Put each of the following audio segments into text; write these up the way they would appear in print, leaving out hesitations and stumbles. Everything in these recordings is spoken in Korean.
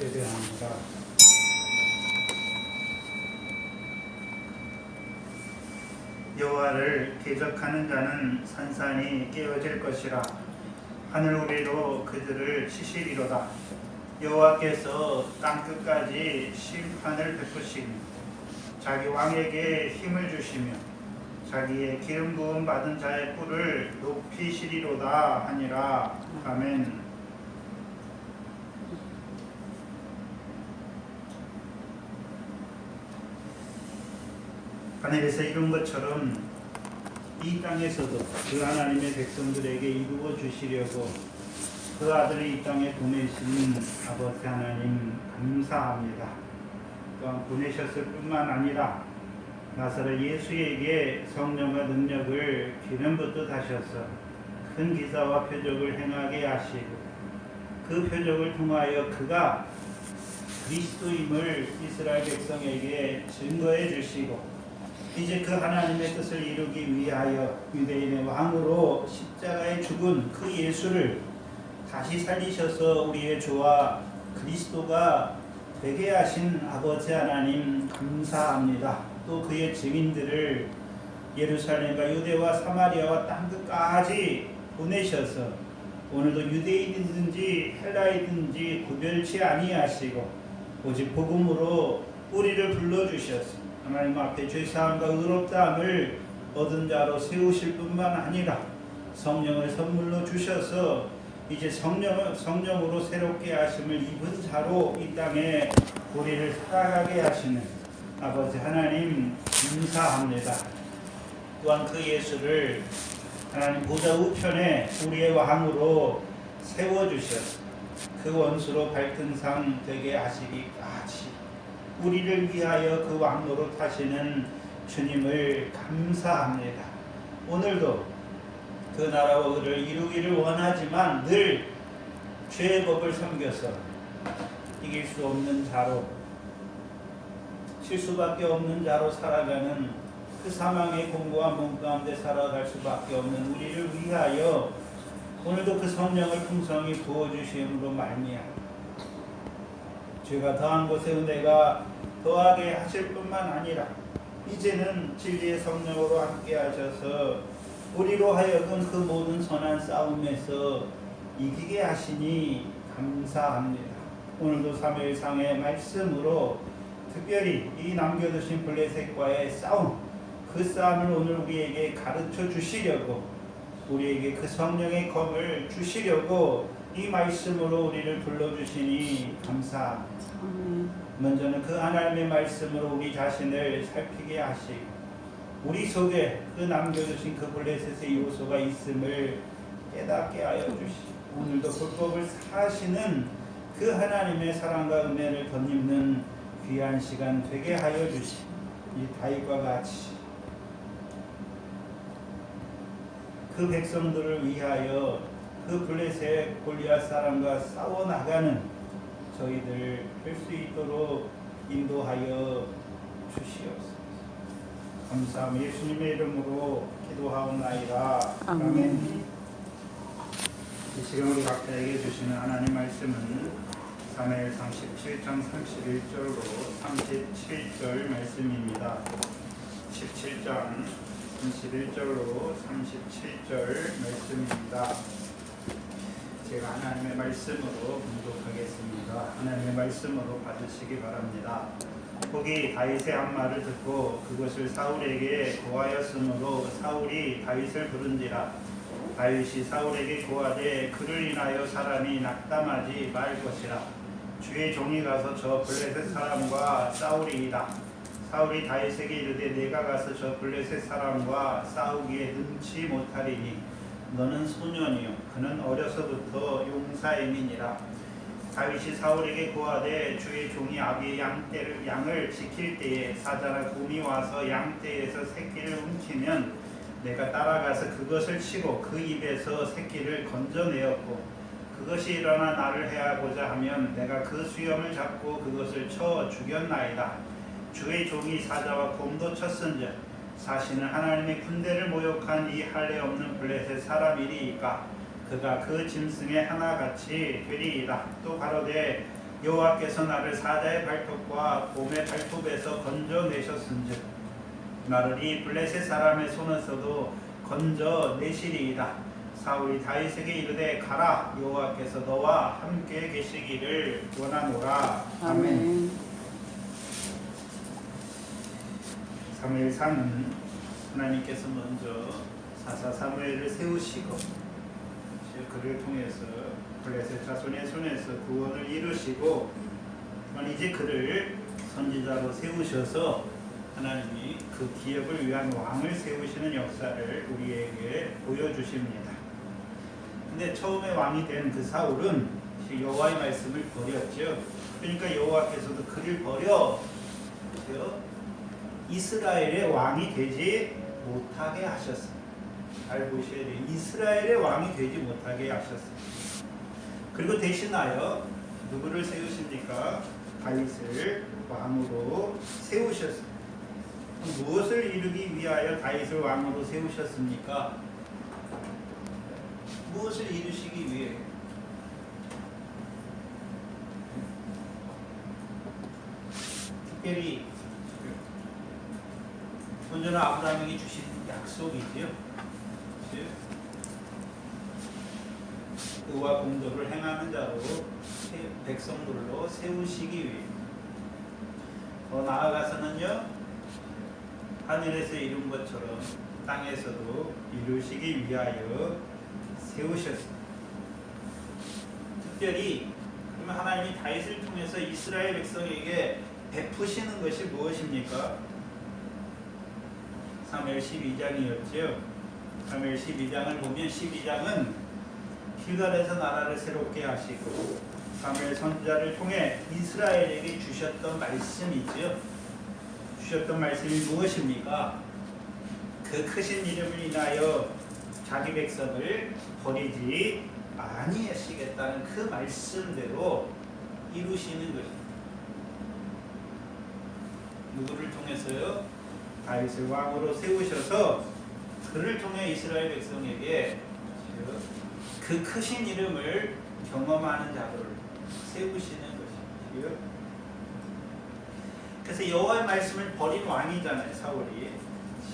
예배합니다. 여호와를 대적하는 자는 산산이 깨어질 것이라. 하늘 우리로 그들을 치시리로다. 여호와께서 땅끝까지 심판을 베푸시며 자기 왕에게 힘을 주시며 자기의 기름 부음 받은 자의 뿔을 높이시리로다 하니라. 아멘. 하늘에서 이룬 것처럼 이 땅에서도 그 하나님의 백성들에게 이루어 주시려고 그 아들을 이 땅에 보내신 아버지 하나님 감사합니다. 또한 보내셨을 뿐만 아니라 나사렛 예수에게 성령과 능력을 기름 붓듯 하셔서 큰 기사와 표적을 행하게 하시고 그 표적을 통하여 그가 그리스도임을 이스라엘 백성에게 증거해 주시고 이제 그 하나님의 뜻을 이루기 위하여 유대인의 왕으로 십자가에 죽은 그 예수를 다시 살리셔서 우리의 주와 그리스도가 되게 하신 아버지 하나님 감사합니다. 또 그의 증인들을 예루살렘과 유대와 사마리아와 땅끝까지 보내셔서 오늘도 유대인이든지 헬라이든지 구별치 아니하시고 오직 복음으로 우리를 불러주셔서 하나님 앞에 죄사함과 의롭다함을 얻은 자로 세우실 뿐만 아니라 성령을 선물로 주셔서 이제 성령으로 새롭게 하심을 입은 자로 이 땅에 우리를 살아가게 하시는 아버지 하나님 감사합니다. 또한 그 예수를 하나님 보좌 우편에 우리의 왕으로 세워주셔서 그 원수로 발등상 되게 하시기까지 우리를 위하여 그 왕노릇 하시는 주님을 감사합니다. 오늘도 그 나라와 의를 이루기를 원하지만 늘 죄의 법을 섬겨서 이길 수 없는 자로 실수밖에 없는 자로 살아가는 그 사망의 공고한 몸 가운데 살아갈 수밖에 없는 우리를 위하여 오늘도 그 성령을 풍성히 부어주심으로 말미암아 죄가 더한 곳에 은혜가 더하게 하실 뿐만 아니라 이제는 진리의 성령으로 함께 하셔서 우리로 하여금 그 모든 선한 싸움에서 이기게 하시니 감사합니다. 오늘도 사무엘상의 말씀으로 특별히 이 남겨두신 블레셋과의 싸움, 그 싸움을 오늘 우리에게 가르쳐 주시려고 우리에게 그 성령의 검을 주시려고 이 말씀으로 우리를 불러주시니 감사합니다. 먼저는 그 하나님의 말씀으로 우리 자신을 살피게 하시고 우리 속에 그 남겨두신 그 블레셋의 요소가 있음을 깨닫게 하여 주시고 오늘도 불법을 사시는 그 하나님의 사랑과 은혜를 덧입는 귀한 시간 되게 하여 주시고 이 다윗과 같이 그 백성들을 위하여 그 블레셋 골리앗 사람과 싸워나가는 저희들 될 수 있도록 인도하여 주시옵소서. 감사합니다. 예수님의 이름으로 기도하옵나이다. 아멘. 이 시간 우리 각자에게 주시는 하나님 말씀은 사무엘상 17장 31절로 37절 말씀입니다. 17장 31절로 37절 말씀입니다. 제가 하나님의 말씀으로 봉독하겠습니다. 하나님의 말씀으로 받으시기 바랍니다. 거기 다윗의 한 말을 듣고 그것을 사울에게 고하였으므로 사울이 다윗을 부른지라. 다윗이 사울에게 고하되 그를 인하여 사람이 낙담하지 말 것이라. 주의 종이 가서 저 블레셋 사람과 싸우리이다. 사울이 다윗에게 이르되 내가 가서 저 블레셋 사람과 싸우기에 능치 못하리니 너는 소년이요 그는 어려서부터 용사임이니라. 다윗이 사울에게 고하되 주의 종이 아비의 양을 지킬 때에 사자나 곰이 와서 양떼에서 새끼를 훔치면 내가 따라가서 그것을 치고 그 입에서 새끼를 건져내었고 그것이 일어나 나를 해하고자 하면 내가 그 수염을 잡고 그것을 쳐 죽였나이다. 주의 종이 사자와 곰도 쳤은즉 사실은 하나님의 군대를 모욕한 이 할례 없는 블레셋 사람이리이까 그가 그 짐승의 하나같이 되리이다. 또 가로되 여호와께서 나를 사자의 발톱과 곰의 발톱에서 건져내셨은즉 나를 이 블레셋 사람의 손에서도 건져내시리이다. 사울이 다윗에게 이르되 가라, 여호와께서 너와 함께 계시기를 원하노라. 아멘. 사무엘상은 하나님께서 먼저 사사 사무엘을 세우시고 그를 통해서 블레셋 자손의 손에서 구원을 이루시고 이제 그를 선지자로 세우셔서 하나님이 그 기업을 위한 왕을 세우시는 역사를 우리에게 보여주십니다. 근데 처음에 왕이 된 그 사울은 여호와의 말씀을 버렸죠. 그러니까 여호와께서도 그를 버려 이스라엘의 왕이 되지 못하게 하셨습니다. 잘 보셔야 돼요. 이스라엘의 왕이 되지 못하게 하셨습니다. 그리고 대신하여 누구를 세우십니까? 다윗을 왕으로 세우셨습니다. 무엇을 이루기 위하여 다윗을 왕으로 세우셨습니까? 무엇을 이루시기 위해? 특별히 먼저는 아브라함에게 주신 약속이지요. 의와 공도를 행하는 자로 백성들로 세우시기 위해. 더 나아가서는요, 하늘에서 이룬 것처럼 땅에서도 이루시기 위하여 세우셨습니다. 특별히 그러면 하나님이 다윗을 통해서 이스라엘 백성에게 베푸시는 것이 무엇입니까? 사무엘 12장이었죠. 사무엘 12장을 보면 12장은 길갈에서 나라를 새롭게 하시고 사무엘 선지자를 통해 이스라엘에게 주셨던 말씀이죠. 주셨던 말씀이 무엇입니까? 그 크신 이름을 인하여 자기 백성을 버리지 아니하시겠다는 그 말씀대로 이루시는 것입니다. 누구를 통해서요? 다윗을 왕으로 세우셔서 그를 통해 이스라엘 백성에게 그 크신 이름을 경험하는 자들을 세우시는 것이지요. 그래서 여호와의 말씀을 버린 왕이잖아요, 사울이.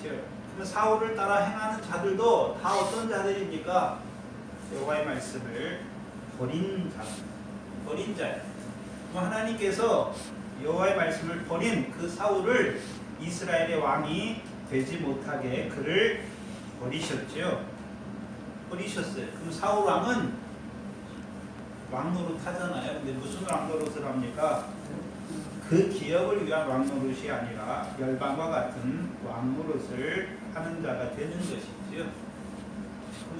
그럼 사울을 따라 행하는 자들도 다 어떤 자들입니까? 여호와의 말씀을 버린 자, 버린 자예요. 하나님께서 여호와의 말씀을 버린 그 사울을 이스라엘의 왕이 되지 못하게 그를 버리셨죠. 버리셨어요. 그럼 사울 왕은 왕노릇 하잖아요. 근데 무슨 왕노릇을 합니까? 그 기업을 위한 왕노릇이 아니라 열방과 같은 왕노릇을 하는 자가 되는 것이죠.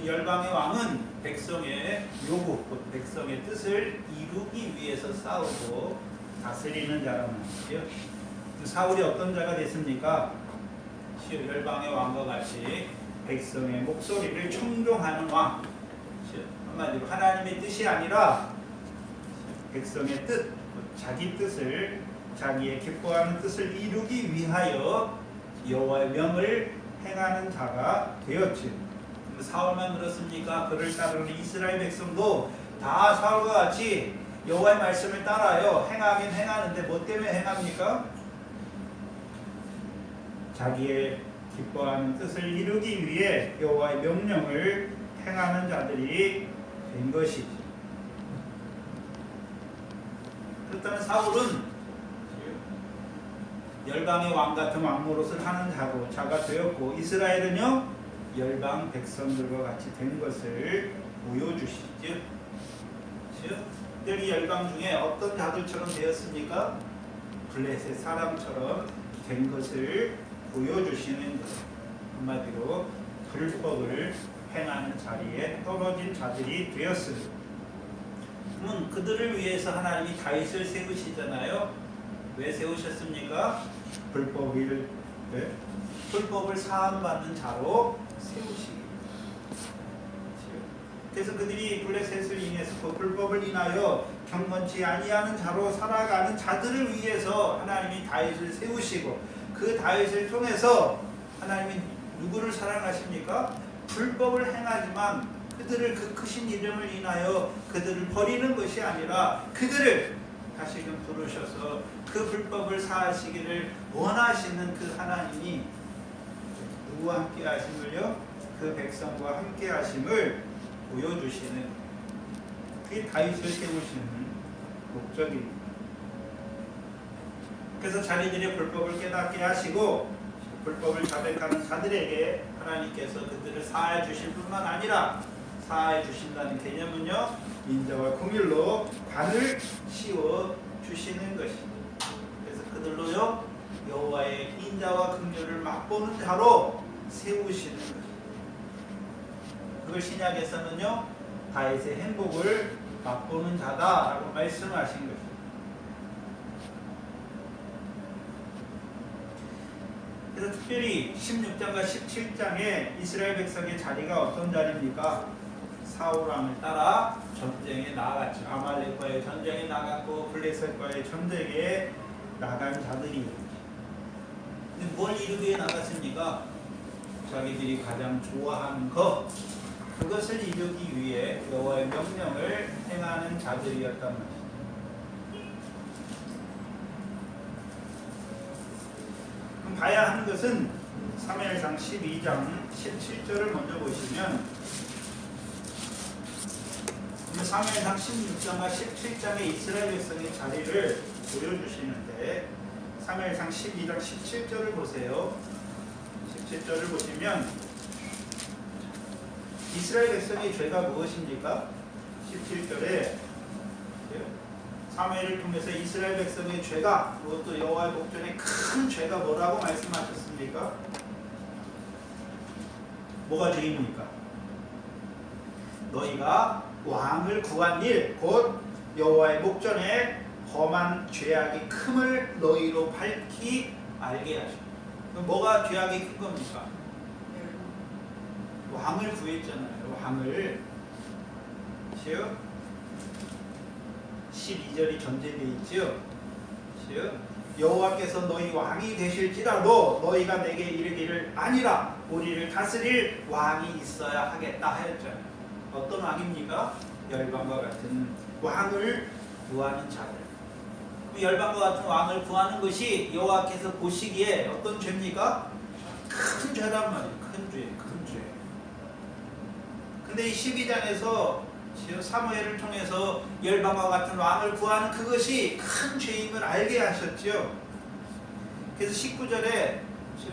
열방의 왕은 백성의 요구, 백성의 뜻을 이루기 위해서 싸우고 다스리는 자라는 것이죠. 사울이 어떤 자가 됐습니까? 열방의 왕과 같이 백성의 목소리를 청종하는 왕. 한마디로 하나님의 뜻이 아니라 백성의 뜻, 자기 뜻을, 자기의 기뻐하는 뜻을 이루기 위하여 여호와의 명을 행하는 자가 되었지. 사울만 그렇습니까? 그를 따르는 이스라엘 백성도 다 사울과 같이 여호와의 말씀을 따라요. 행하긴 행하는데 뭐 때문에 행합니까? 자기의 기뻐하는 뜻을 이루기 위해 여호와의 명령을 행하는 자들이 된 것이지. 그렇다면 사울은 열방의 왕 같은 왕노릇을 하는 자가 되었고, 이스라엘은요 열방 백성들과 같이 된 것을 보여주시죠. 특별히 열방 중에 어떤 자들처럼 되었습니까? 블레셋 사람처럼 된 것을 보여주시는 것. 한마디로 불법을 행하는 자리에 떨어진 자들이 되었습니다. 그러면 그들을 위해서 하나님이 다윗을 세우시잖아요. 왜 세우셨습니까? 불법을 사함받는 자로 세우시기. 그래서 그들이 블레셋을 인해서 그 불법을 인하여 경건치 아니하는 자로 살아가는 자들을 위해서 하나님이 다윗을 세우시고, 그 다윗을 통해서 하나님이 누구를 사랑하십니까? 불법을 행하지만 그들을 그 크신 이름을 인하여 그들을 버리는 것이 아니라 그들을 다시금 부르셔서 그 불법을 사하시기를 원하시는 그 하나님이 누구와 함께 하심을요? 그 백성과 함께 하심을 보여주시는, 그게 다윗을 세우시는 목적입니다. 그래서 자기들의 불법을 깨닫게 하시고 불법을 자백하는 자들에게 하나님께서 그들을 사하여 주실 뿐만 아니라 사하여 주신다는 개념은요, 인자와 긍휼로 관을 씌워 주시는 것입니다. 그래서 그들로요 여호와의 인자와 긍휼을 맛보는 자로 세우시는 것입니다. 그걸 신약에서는요 다윗의 행복을 맛보는 자다라고 말씀하신 것입니다. 그래서 특별히 16장과 17장에 이스라엘 백성의 자리가 어떤 자리입니까? 사울왕을 따라 전쟁에 나갔죠. 아말렉과의 전쟁에 나갔고 블레셋과의 전쟁에 나간 자들이. 근데 뭘 이루기 위해 나갔습니까? 자기들이 가장 좋아하는 것, 그것을 이루기 위해 여호와의 명령을 행하는 자들이었단 말이죠. 그럼 봐야 하는 것은 사무엘상 12장 17절을 먼저 보시면, 사무엘상 16장과 17장의 이스라엘 백성의 자리를 보여주시는데, 사무엘상 12장 17절을 보세요. 17절을 보시면 이스라엘 백성의 죄가 무엇입니까? 17절에 사무엘을 통해서 이스라엘 백성의 죄가, 그것도 여호와의 목전에 큰 죄가 뭐라고 말씀하셨습니까? 뭐가 죄입니까? 너희가 왕을 구한 일, 곧 여호와의 목전에 험한 죄악이 큼을 너희로 밝히 알게 하시고. 그럼 뭐가 죄악이 큰 겁니까? 왕을 구했잖아요. 왕을. 12절이 전제되어 있죠. 여호와께서 너희 왕이 되실지라도 너희가 내게 이르기를 아니라 우리를 다스릴 왕이 있어야 하겠다 하였잖아요. 어떤 왕입니까? 열방과 같은 왕을 구하는 자들. 그 열방과 같은 왕을 구하는 것이 여호와께서 보시기에 어떤 죄입니까? 큰 죄란 말이에요. 큰 죄, 큰 죄. 근데 이 12장에서 사무엘을 통해서 열방과 같은 왕을 구하는 그것이 큰 죄임을 알게 하셨죠. 그래서 19절에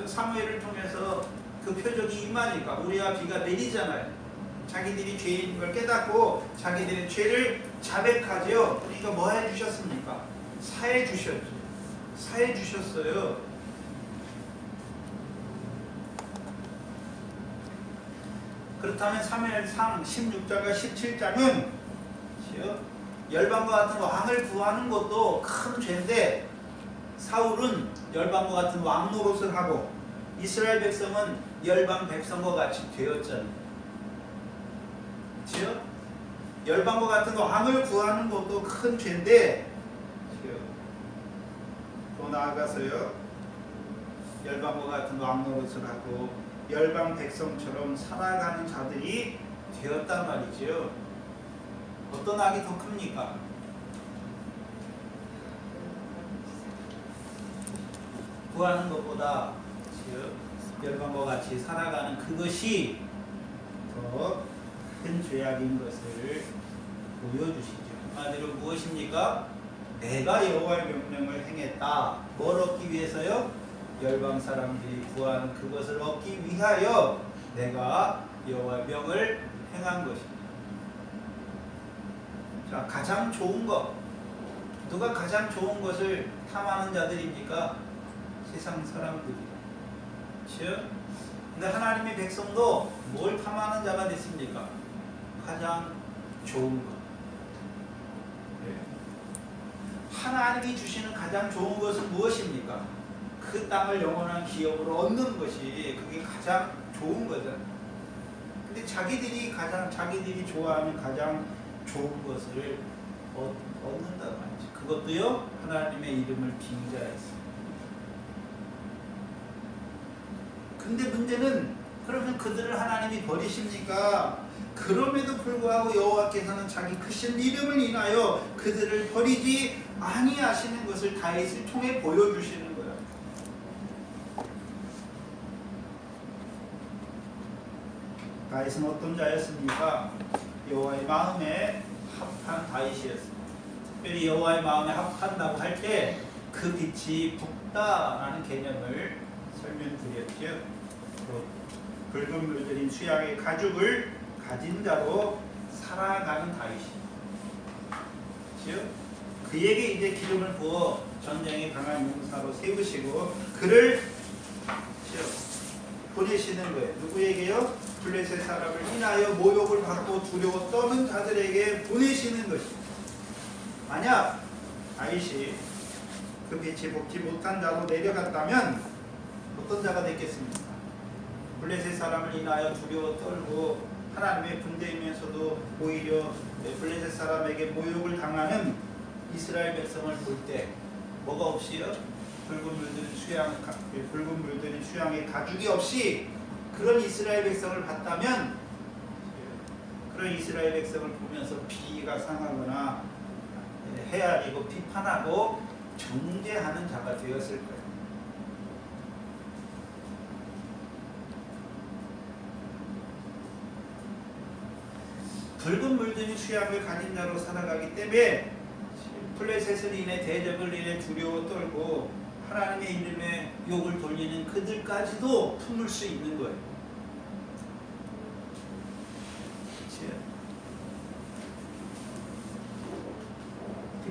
사무엘을 통해서 그 표적이 임하니까 우리와 비가 내리잖아요. 자기들이 죄인 걸 깨닫고 자기들의 죄를 자백하죠. 그러니까 뭐 해주셨습니까? 사해 주셨죠. 사해 주셨어요. 그렇다면 사무엘상 16장과 17장은 열방과 같은 왕을 구하는 것도 큰 죄인데, 사울은 열방과 같은 왕 노릇을 하고 이스라엘 백성은 열방 백성과 같이 되었잖아요. 그렇죠? 열방과 같은 왕을 구하는 것도 큰 죄인데, 더 나아가서요 열방과 같은 왕 노릇을 하고 열방 백성처럼 살아가는 자들이 되었단 말이죠. 어떤 악이 더 큽니까? 구하는 것보다 열방과 같이 살아가는 그것이 더 큰 죄악인 것을 보여주시죠. 한마디로 무엇입니까? 내가 여호와의 명령을 행했다. 뭘 얻기 위해서요? 열방 사람들이 구하는 그것을 얻기 위하여 내가 여호와의 명을 행한 것입니다. 자, 가장 좋은 것, 누가 가장 좋은 것을 탐하는 자들입니까? 세상 사람들이요. 그렇죠? 근데 하나님의 백성도 뭘 탐하는 자가 됐습니까? 가장 좋은 것. 하나님이 주시는 가장 좋은 것은 무엇입니까? 그 땅을 영원한 기업으로 얻는 것이 그게 가장 좋은 거잖아요. 근데 자기들이 좋아하는 가장 좋은 것을 얻는다는 말이죠. 그것도요 하나님의 이름을 빙자해서. 근데 문제는 그러면 그들을 하나님이 버리십니까? 그럼에도 불구하고 여호와께서는 자기 크신 이름을 인하여 그들을 버리지 아니하시는 것을 다윗을 통해 보여주시는 거예요. 다윗은 어떤 자였습니까? 여호와의 마음에 합한 다윗이었습니다. 특별히 여호와의 마음에 합한다고 할 때 그 빛이 붓다라는 개념을 설명드렸죠. 붉은 물들인 수양의 가죽을 가진 자로 살아가는 다윗이죠. 그에게 이제 기름을 부어 전쟁에 강한 용사로 세우시고 그를 보내시는 거예요. 누구에게요? 블레셋 사람을 인하여 모욕을 받고 두려워 떠는 자들에게 보내시는 것이죠. 만약 다윗이 그 빛이 복지 못한 자로 내려갔다면 어떤 자가 됐겠습니까? 블레셋 사람을 인하여 두려워 떨고 하나님의 군대이면서도 오히려 블레셋 사람에게 모욕을 당하는 이스라엘 백성을 볼 때 뭐가 없이요? 붉은 물들인 수양의 가죽이 없이 그런 이스라엘 백성을 봤다면 그런 이스라엘 백성을 보면서 비가 상하거나 헤아리고 비판하고 정죄하는 자가 되었을 거예요. 붉은 물들인 수양을 가진 자로 살아가기 때문에 블레셋을 인해 대적을 인해 두려워 떨고 하나님의 이름에 욕을 돌리는 그들까지도 품을 수 있는 거예요.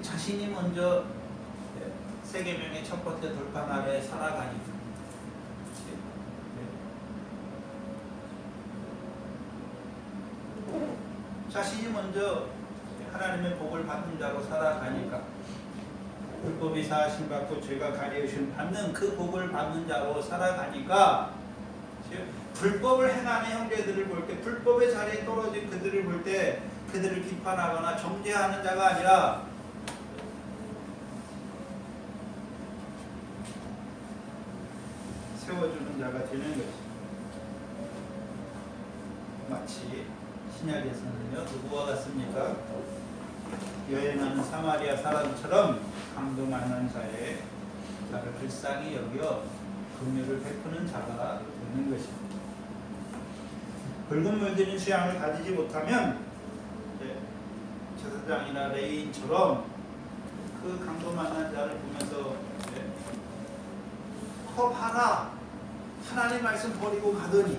자신이 먼저 세계명의 첫 번째 돌판 아래 살아가니까 자신이 먼저 하나님의 복을 받는 자로 살아가니까 불법이 사하심 받고 죄가 가려우심 받는 그 복을 받는 자로 살아가니까 불법을 행하는 형제들을 볼 때 불법의 자리에 떨어진 그들을 볼 때 그들을 비판하거나 정죄하는 자가 아니라 세워주는 자가 되는 것이죠. 마치 신약에서는요 누구와 같습니까? 여행하는 사마리아 사람처럼 강도 만난 자의 나를 불쌍히 여겨 긍휼을 베푸는 자가 되는 것입니다. 붉은 물들인 수양을 가지지 못하면 제사장이나 레위인처럼 그 강도 만난 자를 보면서 봐라 하나님 말씀 버리고 가더니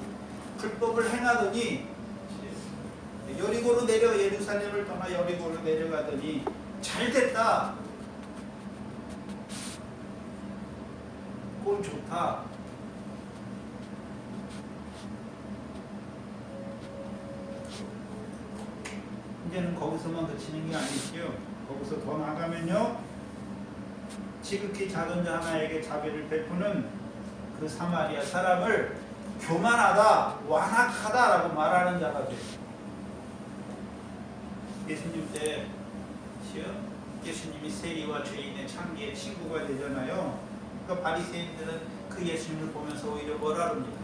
불법을 행하더니 여리고로 내려 예루살렘을 떠나 여리고로 내려가더니 잘됐다. 꼴 좋다. 이제는 거기서만 그치는 게 아니지요. 거기서 더 나가면요. 지극히 작은 자 하나에게 자비를 베푸는 그 사마리아 사람을 교만하다, 완악하다라고 말하는 자가 돼요. 예수님 때 예수님이 세리와 죄인의 창기의 친구가 되잖아요. 그러니까 바리새인들은 그 예수님을 보면서 오히려 뭐라 그럽니까?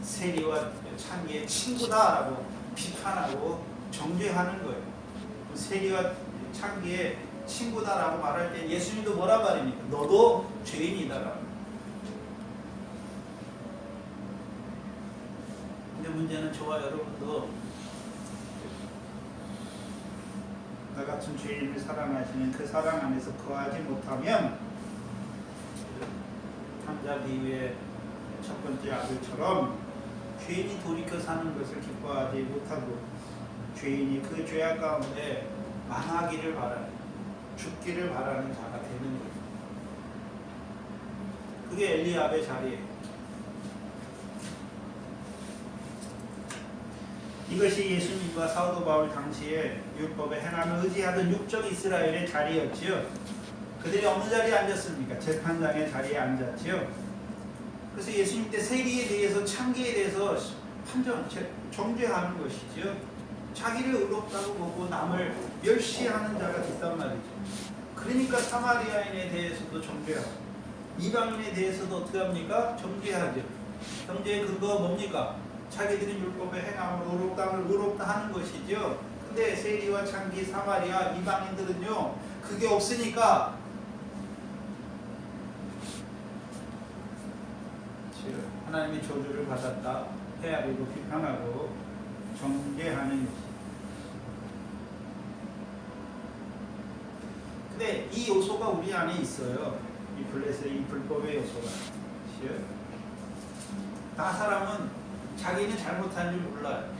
세리와 창기의 친구다라고 비판하고 정죄하는 거예요. 세리와 창기의 친구다라고 말할 때 예수님도 뭐라 말입니까? 너도 죄인이다라고. 근데 문제는 저와 여러분도 나 같은 죄인을 사랑하시는 그 사랑 안에서 거하지 못하면 창자기의 첫 번째 아들처럼 죄인이 돌이켜 사는 것을 기뻐하지 못하고 죄인이 그 죄악 가운데 망하기를 바라는, 죽기를 바라는 자가 되는 거예요. 그게 엘리압의 자리예요. 이것이 예수님과 사도 바울 당시에 율법의 행함을 의지하던 육적 이스라엘의 자리였지요. 그들이 어느 자리에 앉았습니까? 재판장의 자리에 앉았지요. 그래서 예수님 때 세리에 대해서 창기에 대해서 정죄하는 것이지요. 자기를 의롭다고 보고 남을 멸시하는 자가 됐단 말이죠. 그러니까 사마리아인에 대해서도 정죄하고 이방인에 대해서도 어떻게 합니까? 정죄하죠. 정죄의 근거가 뭡니까? 자기들이 율법의 행함으로 의롭다 하는 것이죠. 근데 세리와 창기, 사마리아, 이방인들은요, 그게 없으니까 하나님의 저주를 받았다, 헤아리고 비판하고 정죄하는 것이. 근데 이 요소가 우리 안에 있어요. 이 블레셋의 이 불법의 요소가. 다 사람은 자기는 잘못한 줄 몰라요.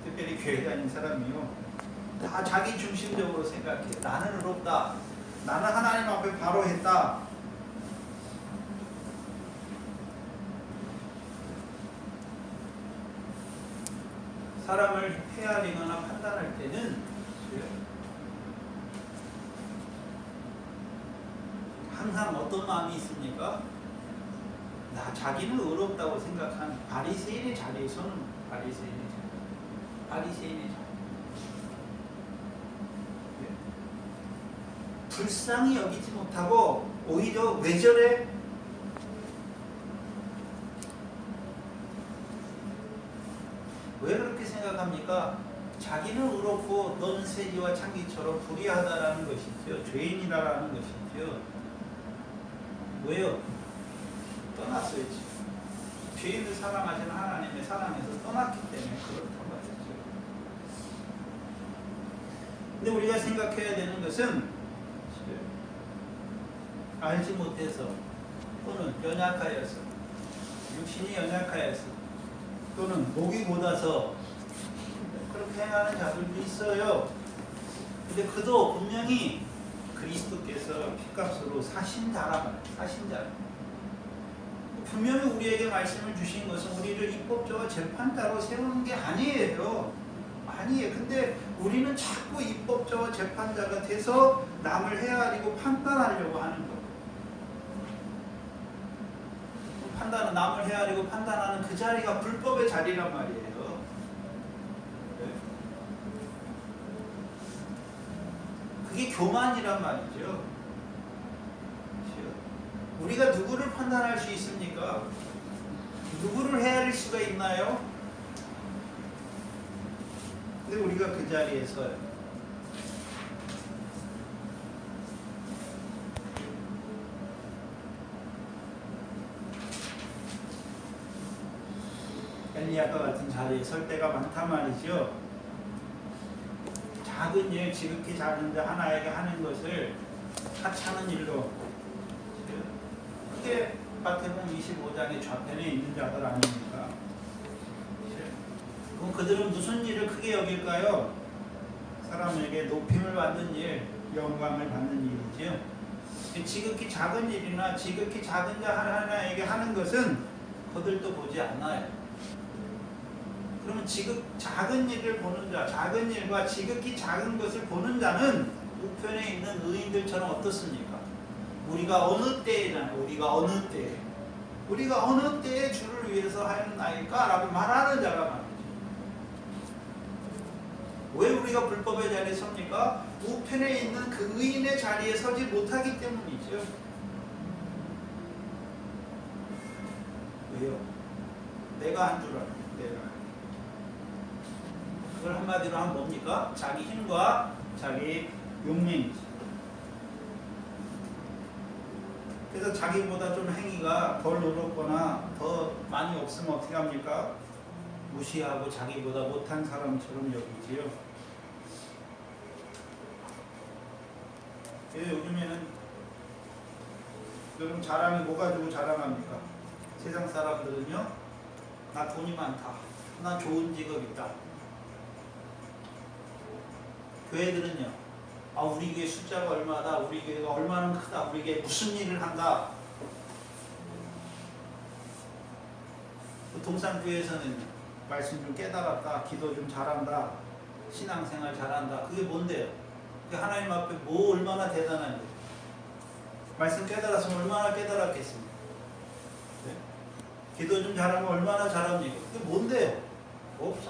특별히 교회 다니는 사람이요. 다 자기 중심적으로 생각해. 나는 의롭다. 나는 하나님 앞에 바로 했다. 사람을 헤아리거나 판단할 때는 항상 어떤 마음이 있습니까? 자기는 의롭다고 생각한 바리새인의 자리에서는 바리새인의 자리. 불쌍히 여기지 못하고 오히려 왜 저래? 왜 그렇게 생각합니까? 자기는 의롭고 너는 세리와 창기처럼 불의하다라는 것이죠. 죄인이라는 것이죠. 왜요? 떠났어요. 죄인을 사랑하시는 하나님의 사랑에서 떠났기 때문에 그렇다고 하죠. 근데 우리가 생각해야 되는 것은 알지 못해서 또는 연약하여서 육신이 연약하여서 또는 목이 곧아서 그렇게 행하는 자들도 있어요. 근데 그도 분명히 그리스도께서 핏값으로 사신 자란 말이에요. 사신 자. 분명히 우리에게 말씀을 주신 것은 우리를 입법자와 재판자로 세우는 게 아니에요. 아니에요. 근데 우리는 자꾸 입법자와 재판자가 돼서 남을 헤아리고 판단하려고 하는 거예요. 판단은 남을 헤아리고 판단하는 그 자리가 불법의 자리란 말이에요. 그게 교만이란 말이죠. 우리가 누구를 판단할 수 있습니까? 누구를 헤아릴 수가 있나요? 근데 우리가 그 자리에 서요. 엘리야과 같은 자리에 설 때가 많단 말이죠. 작은 일, 지극히 작은 자 하나에게 하는 것을 하찮은 일로. 그게 마태복음 25장의 좌편에 있는 자들 아닙니까? 그럼 그들은 무슨 일을 크게 여길까요? 사람에게 높임을 받는 일, 영광을 받는 일이죠. 지극히 작은 일이나 지극히 작은 자 하나에게 하는 것은 그들도 보지 않나요? 그러면 작은 일을 보는 자, 작은 일과 지극히 작은 것을 보는 자는 우편에 있는 의인들처럼 어떻습니까? 우리가 어느 때에잖아요. 우리가 어느 때에 주를 위해서 하였나이까? 라고 말하는 자가 말이죠. 왜 우리가 불법의 자리에 섭니까? 우편에 있는 그 의인의 자리에 서지 못하기 때문이죠. 왜요? 내가 한 줄 알아요. 내가. 그걸 한마디로 하면 뭡니까? 자기 힘과 자기 용맹이죠. 그래서 자기보다 좀 행위가 덜 어렵거나 더 많이 없으면 어떻게 합니까? 무시하고 자기보다 못한 사람처럼 여기지요. 그래서 요즘에는 여러분 자랑이 뭐 가지고 자랑합니까? 세상 사람들은요, 나 돈이 많다, 나 좋은 직업 있다. 교회들은요, 우리 교회 숫자가 얼마다, 우리 교회가 얼마나 크다, 우리 교회 무슨 일을 한다. 동산교회에서는 말씀 좀 깨달았다, 기도 좀 잘한다, 신앙생활 잘한다. 그게 뭔데요? 그게 하나님 앞에 뭐 얼마나 대단한데? 말씀 깨달았으면 얼마나 깨달았겠습니까? 네? 기도 좀 잘하면 얼마나 잘합니까? 그게 뭔데요?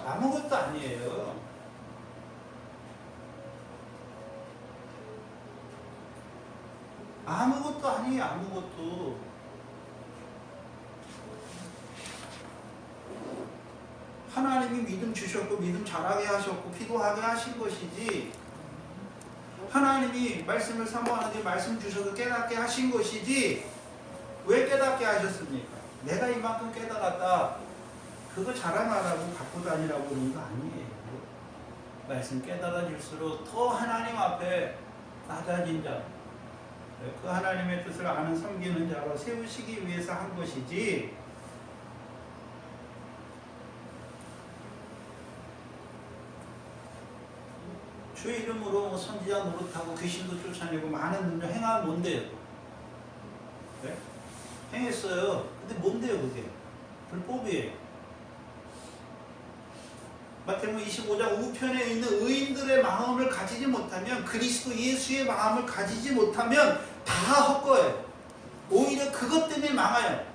아무것도 아니에요. 아무것도 아니에요. 아무것도. 하나님이 믿음 주셨고 믿음 자라게 하셨고 기도하게 하신 것이지, 하나님이 말씀을 사모하는데 말씀 주셔서 깨닫게 하신 것이지, 왜 깨닫게 하셨습니까? 내가 이만큼 깨달았다, 그거 자랑하라고 갖고 다니라고 그런 거 아니에요. 말씀 깨달아질수록 더 하나님 앞에 낮아진 자, 그 하나님의 뜻을 아는 섬기는 자로 세우시기 위해서 한 것이지, 주의 이름으로 선지자 노릇하고 귀신도 쫓아내고 많은 능력 행하면 뭔데요? 네? 행했어요. 근데 뭔데요 그게? 불법이에요. 마태복음 25장 우편에 있는 의인들의 마음을 가지지 못하면, 그리스도 예수의 마음을 가지지 못하면 다 헛거예요. 오히려 그것 때문에 망해요.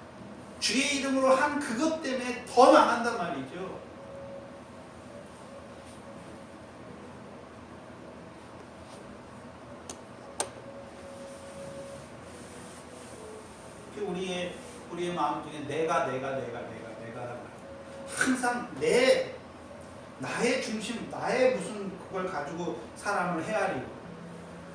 주의 이름으로 한 그것 때문에 더 망한단 말이죠. 우리의 마음 중에 내가 항상 나의 중심, 나의 무슨 그걸 가지고 사람을 헤아리고,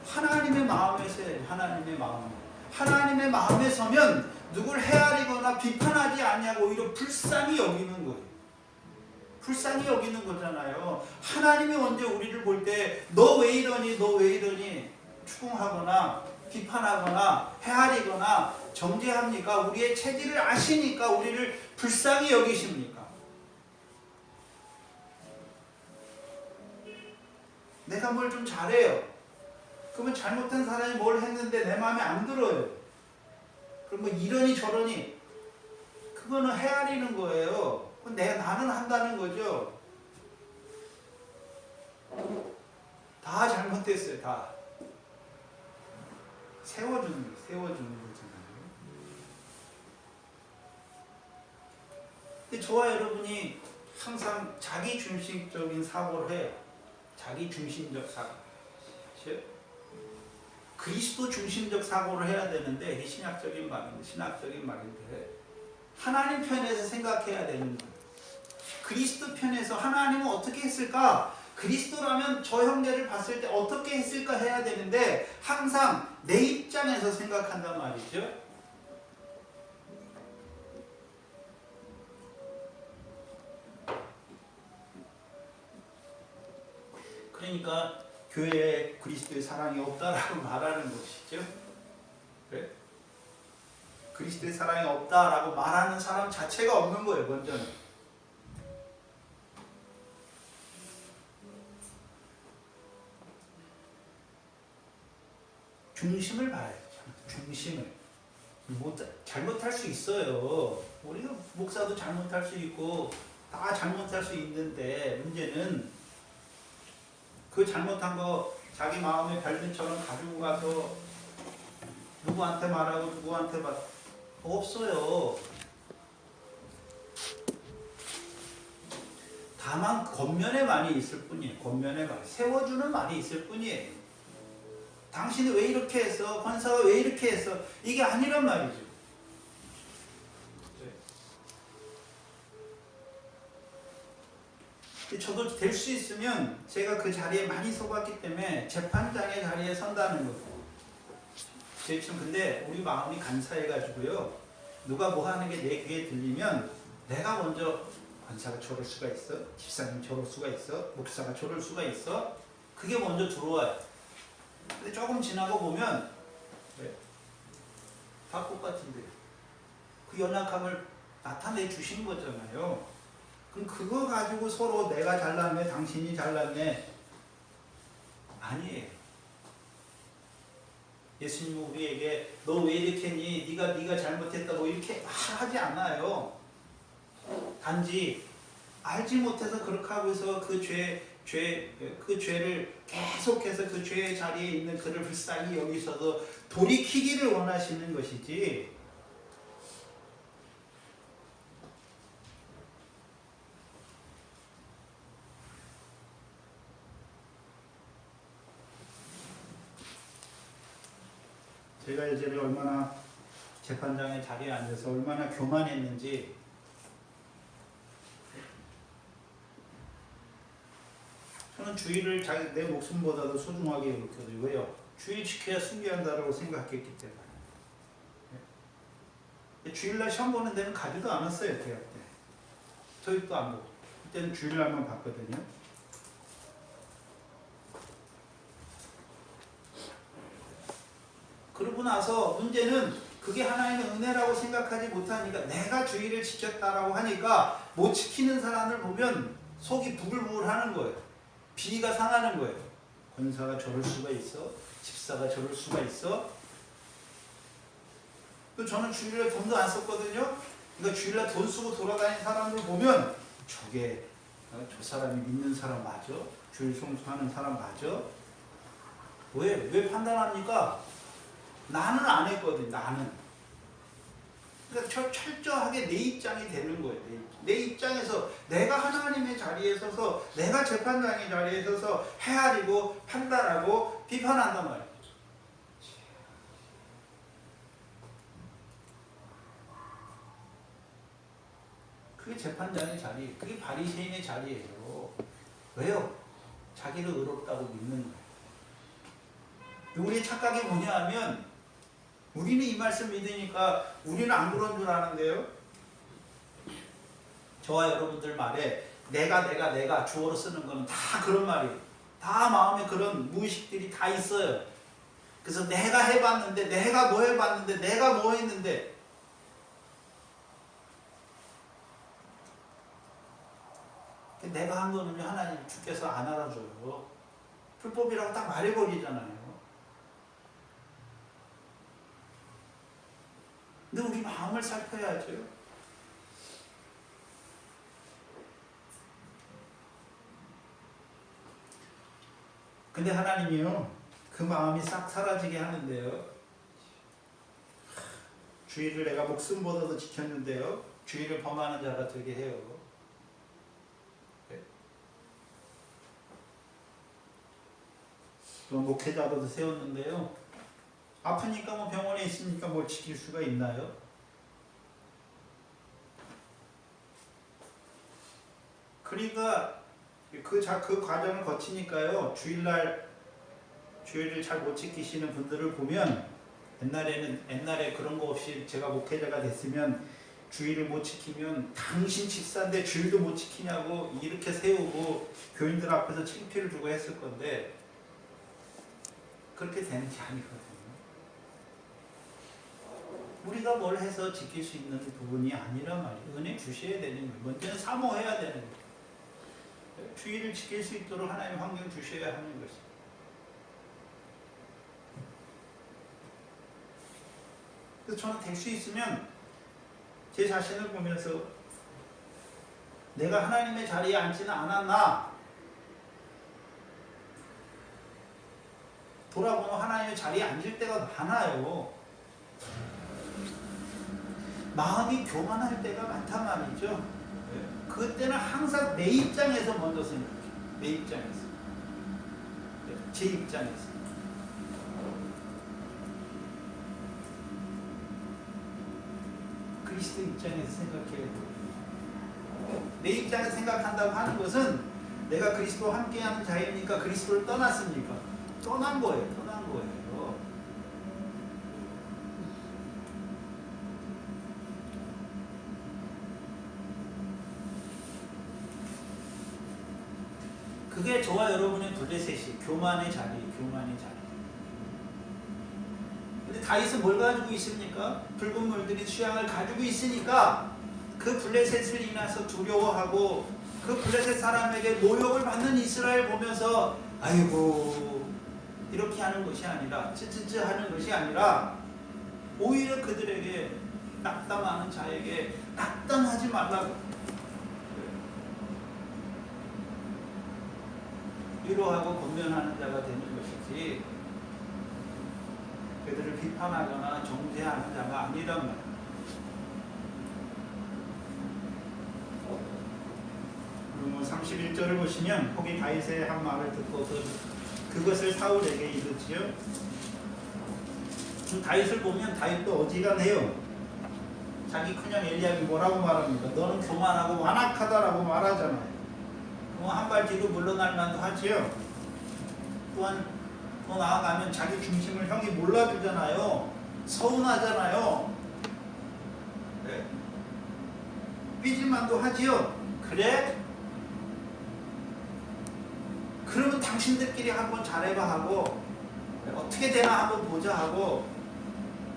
하나님의 마음에 서야지. 하나님의 마음에 서면 누굴 헤아리거나 비판하지 않냐고 오히려 불쌍히 여기는 거예요. 불쌍히 여기는 거잖아요. 하나님이 언제 우리를 볼 때 너 왜 이러니 추궁하거나 비판하거나 헤아리거나 정죄합니까? 우리의 체질을 아시니까 우리를 불쌍히 여기십니까? 내가 뭘 좀 잘해요. 그러면 잘못한 사람이 뭘 했는데 내 마음에 안 들어요. 그럼 뭐 이러니 저러니, 그거는 헤아리는 거예요. 나는 한다는 거죠. 다 잘못됐어요. 다 세워주는 거잖아요. 근데 저와 여러분이 항상 자기 중심적인 사고를 해요. 자기 중심적 사고. 그리스도 중심적 사고를 해야 되는데, 이게 신학적인 말인데 하나님 편에서 생각해야 되는 거예요. 그리스도 편에서 하나님은 어떻게 했을까? 그리스도라면 저 형제를 봤을 때 어떻게 했을까 해야 되는데, 항상 내 입장에서 생각한단 말이죠. 그러니까 교회에 그리스도의 사랑이 없다라고 말하는 것이죠. 그래? 그리스도의 사랑이 없다라고 말하는 사람 자체가 없는 거예요. 먼저는. 중심을 봐야죠. 중심을. 잘못할 수 있어요. 우리가 목사도 잘못할 수 있고 다 잘못할 수 있는데, 문제는 그 잘못한 거 자기 마음의 별들처럼 가지고 가서 누구한테 말하고 누구한테 없어요. 다만 겉면에 많이 있을 뿐이에요. 겉면에 많이 세워주는 말이 있을 뿐이에요. 당신이 왜 이렇게 했어? 권사가 왜 이렇게 했어? 이게 아니란 말이죠. 저도 될 수 있으면, 제가 그 자리에 많이 서봤기 때문에 재판장의 자리에 선다는 거예요. 지금 근데 우리 마음이 간사해가지고요, 누가 뭐 하는 게 내 귀에 들리면 내가 먼저, 권사가 저럴 수가 있어? 집사님 저럴 수가 있어? 목사가 저럴 수가 있어? 그게 먼저 들어와요. 근데 조금 지나고 보면 다 똑같은데, 그 연약함을 나타내 주신 거잖아요. 그럼 그거 가지고 서로 내가 잘났네, 당신이 잘났네, 아니에요. 예수님은 우리에게 너 왜 이렇게 했니? 네가 잘못했다 뭐 이렇게 하지 않아요. 단지 알지 못해서 그렇게 하고 있어 그 죄를 계속해서 그 죄의 자리에 있는 그를 불쌍히 여기셔서 돌이키기를 원하시는 것이지, 제가 예전에 얼마나 재판장의 자리에 앉아서 얼마나 교만했는지, 주의를 내 목숨보다도 소중하게 여겼거든요. 왜요? 주의 지켜야 승리한다라고 생각했기 때문에. 주일날 시험 보는 데는 가지도 않았어요. 대학 때. 토익도 안 보고. 그때는 주일날만 봤거든요. 그러고 나서 문제는 그게 하나님의 은혜라고 생각하지 못하니까 내가 주의를 지켰다라고 하니까 못 지키는 사람을 보면 속이 부글부글 하는 거예요. 비위가 상하는 거예요. 권사가 저럴 수가 있어? 집사가 저럴 수가 있어? 또 저는 주일날 돈도 안 썼거든요. 그러니까 주일날 돈 쓰고 돌아다니는 사람들 보면 저게 저 사람이 믿는 사람 맞아? 주일 성수하는 사람 맞아? 왜 판단합니까? 나는 안 했거든. 나는. 그러니까 철저하게 내 입장이 되는 거예요. 내 입장에서 내가 하나님의 자리에 서서 내가 재판장의 자리에 서서 헤아리고 판단하고 비판한단 말이에요. 그게 재판장의 자리, 그게 바리새인의 자리예요. 왜요? 자기를 의롭다고 믿는 거예요. 우리의 착각이 뭐냐 하면 우리는 이 말씀 믿으니까 우리는 안 그런 줄 아는데요. 저와 여러분들 말에 내가 주어로 쓰는 거는 다 그런 말이에요. 다 마음에 그런 무의식들이 다 있어요. 그래서 내가 해봤는데, 내가 뭐 해봤는데, 내가 뭐 했는데, 내가 한 거는 하나님 주께서 안 알아줘요. 불법이라고 딱 말해버리잖아요. 근데 우리 마음을 살펴야죠. 근데 하나님이요, 그 마음이 싹 사라지게 하는데요. 주의를 내가 목숨보다도 지켰는데요. 주의를 범하는 자가 되게 해요. 또 목회자로도 세웠는데요. 아프니까 뭐 병원에 있으니까 뭘 지킬 수가 있나요? 그러니까 그 과정을 거치니까요. 주일을 잘 못 지키시는 분들을 보면 옛날에 그런 거 없이 제가 목회자가 됐으면 주일을 못 지키면 당신 집사인데 주일도 못 지키냐고 이렇게 세우고 교인들 앞에서 창피를 주고 했을 건데 그렇게 되는 게 아니거든요. 우리가 뭘 해서 지킬 수 있는 부분이 아니란 말이에요. 은혜 주셔야 되는 거예요. 먼저는 사모해야 되는 거예요. 주의를 지킬 수 있도록 하나님 환경 주셔야 하는 것입니다. 그래서 저는 될 수 있으면 제 자신을 보면서 내가 하나님의 자리에 앉지는 않았나 돌아보면 하나님의 자리에 앉을 때가 많아요. 마음이 교만할 때가 많단 말이죠. 그때는 항상 내 입장에서 먼저 생각해요. 내 입장에서. 제 입장에서. 그리스도 입장에서 생각해야 돼요. 내 입장에서 생각한다고 하는 것은 내가 그리스도와 함께하는 자이니까 그리스도를 떠났습니까? 떠난 거예요. 떠난 거예요. 그게 저와 여러분의 블레셋이 교만의 자리, 교만의 자리. 근데 다윗은 뭘 가지고 있습니까? 붉은 물들이 수양을 가지고 있으니까 그 블레셋을 인해서 두려워하고 그 블레셋 사람에게 모욕을 받는 이스라엘 보면서 아이고 이렇게 하는 것이 아니라 쯔쯔쯔 하는 것이 아니라 오히려 그들에게 낙담하는 자에게 낙담하지 말라고 위로하고 권면하는 자가 되는 것이지 그들을 비판하거나 정죄하는 자가 아니란 말이에요. 그리고 31절을 보시면 거기 다윗의 한 말을 듣고 그것을 사울에게 이르지요. 다윗을 보면 다윗도 어지간해요. 자기 큰형 엘리압이 뭐라고 말합니까? 너는 교만하고 완악하다라고 말하잖아요. 한 발 뒤로 물러날 만도 하지요. 또한 더 나아가면 자기 중심을 형이 몰라주잖아요. 서운하잖아요. 네. 삐질 만도 하지요. 그래? 그러면 당신들끼리 한번 잘해봐 하고 어떻게 되나 한번 보자 하고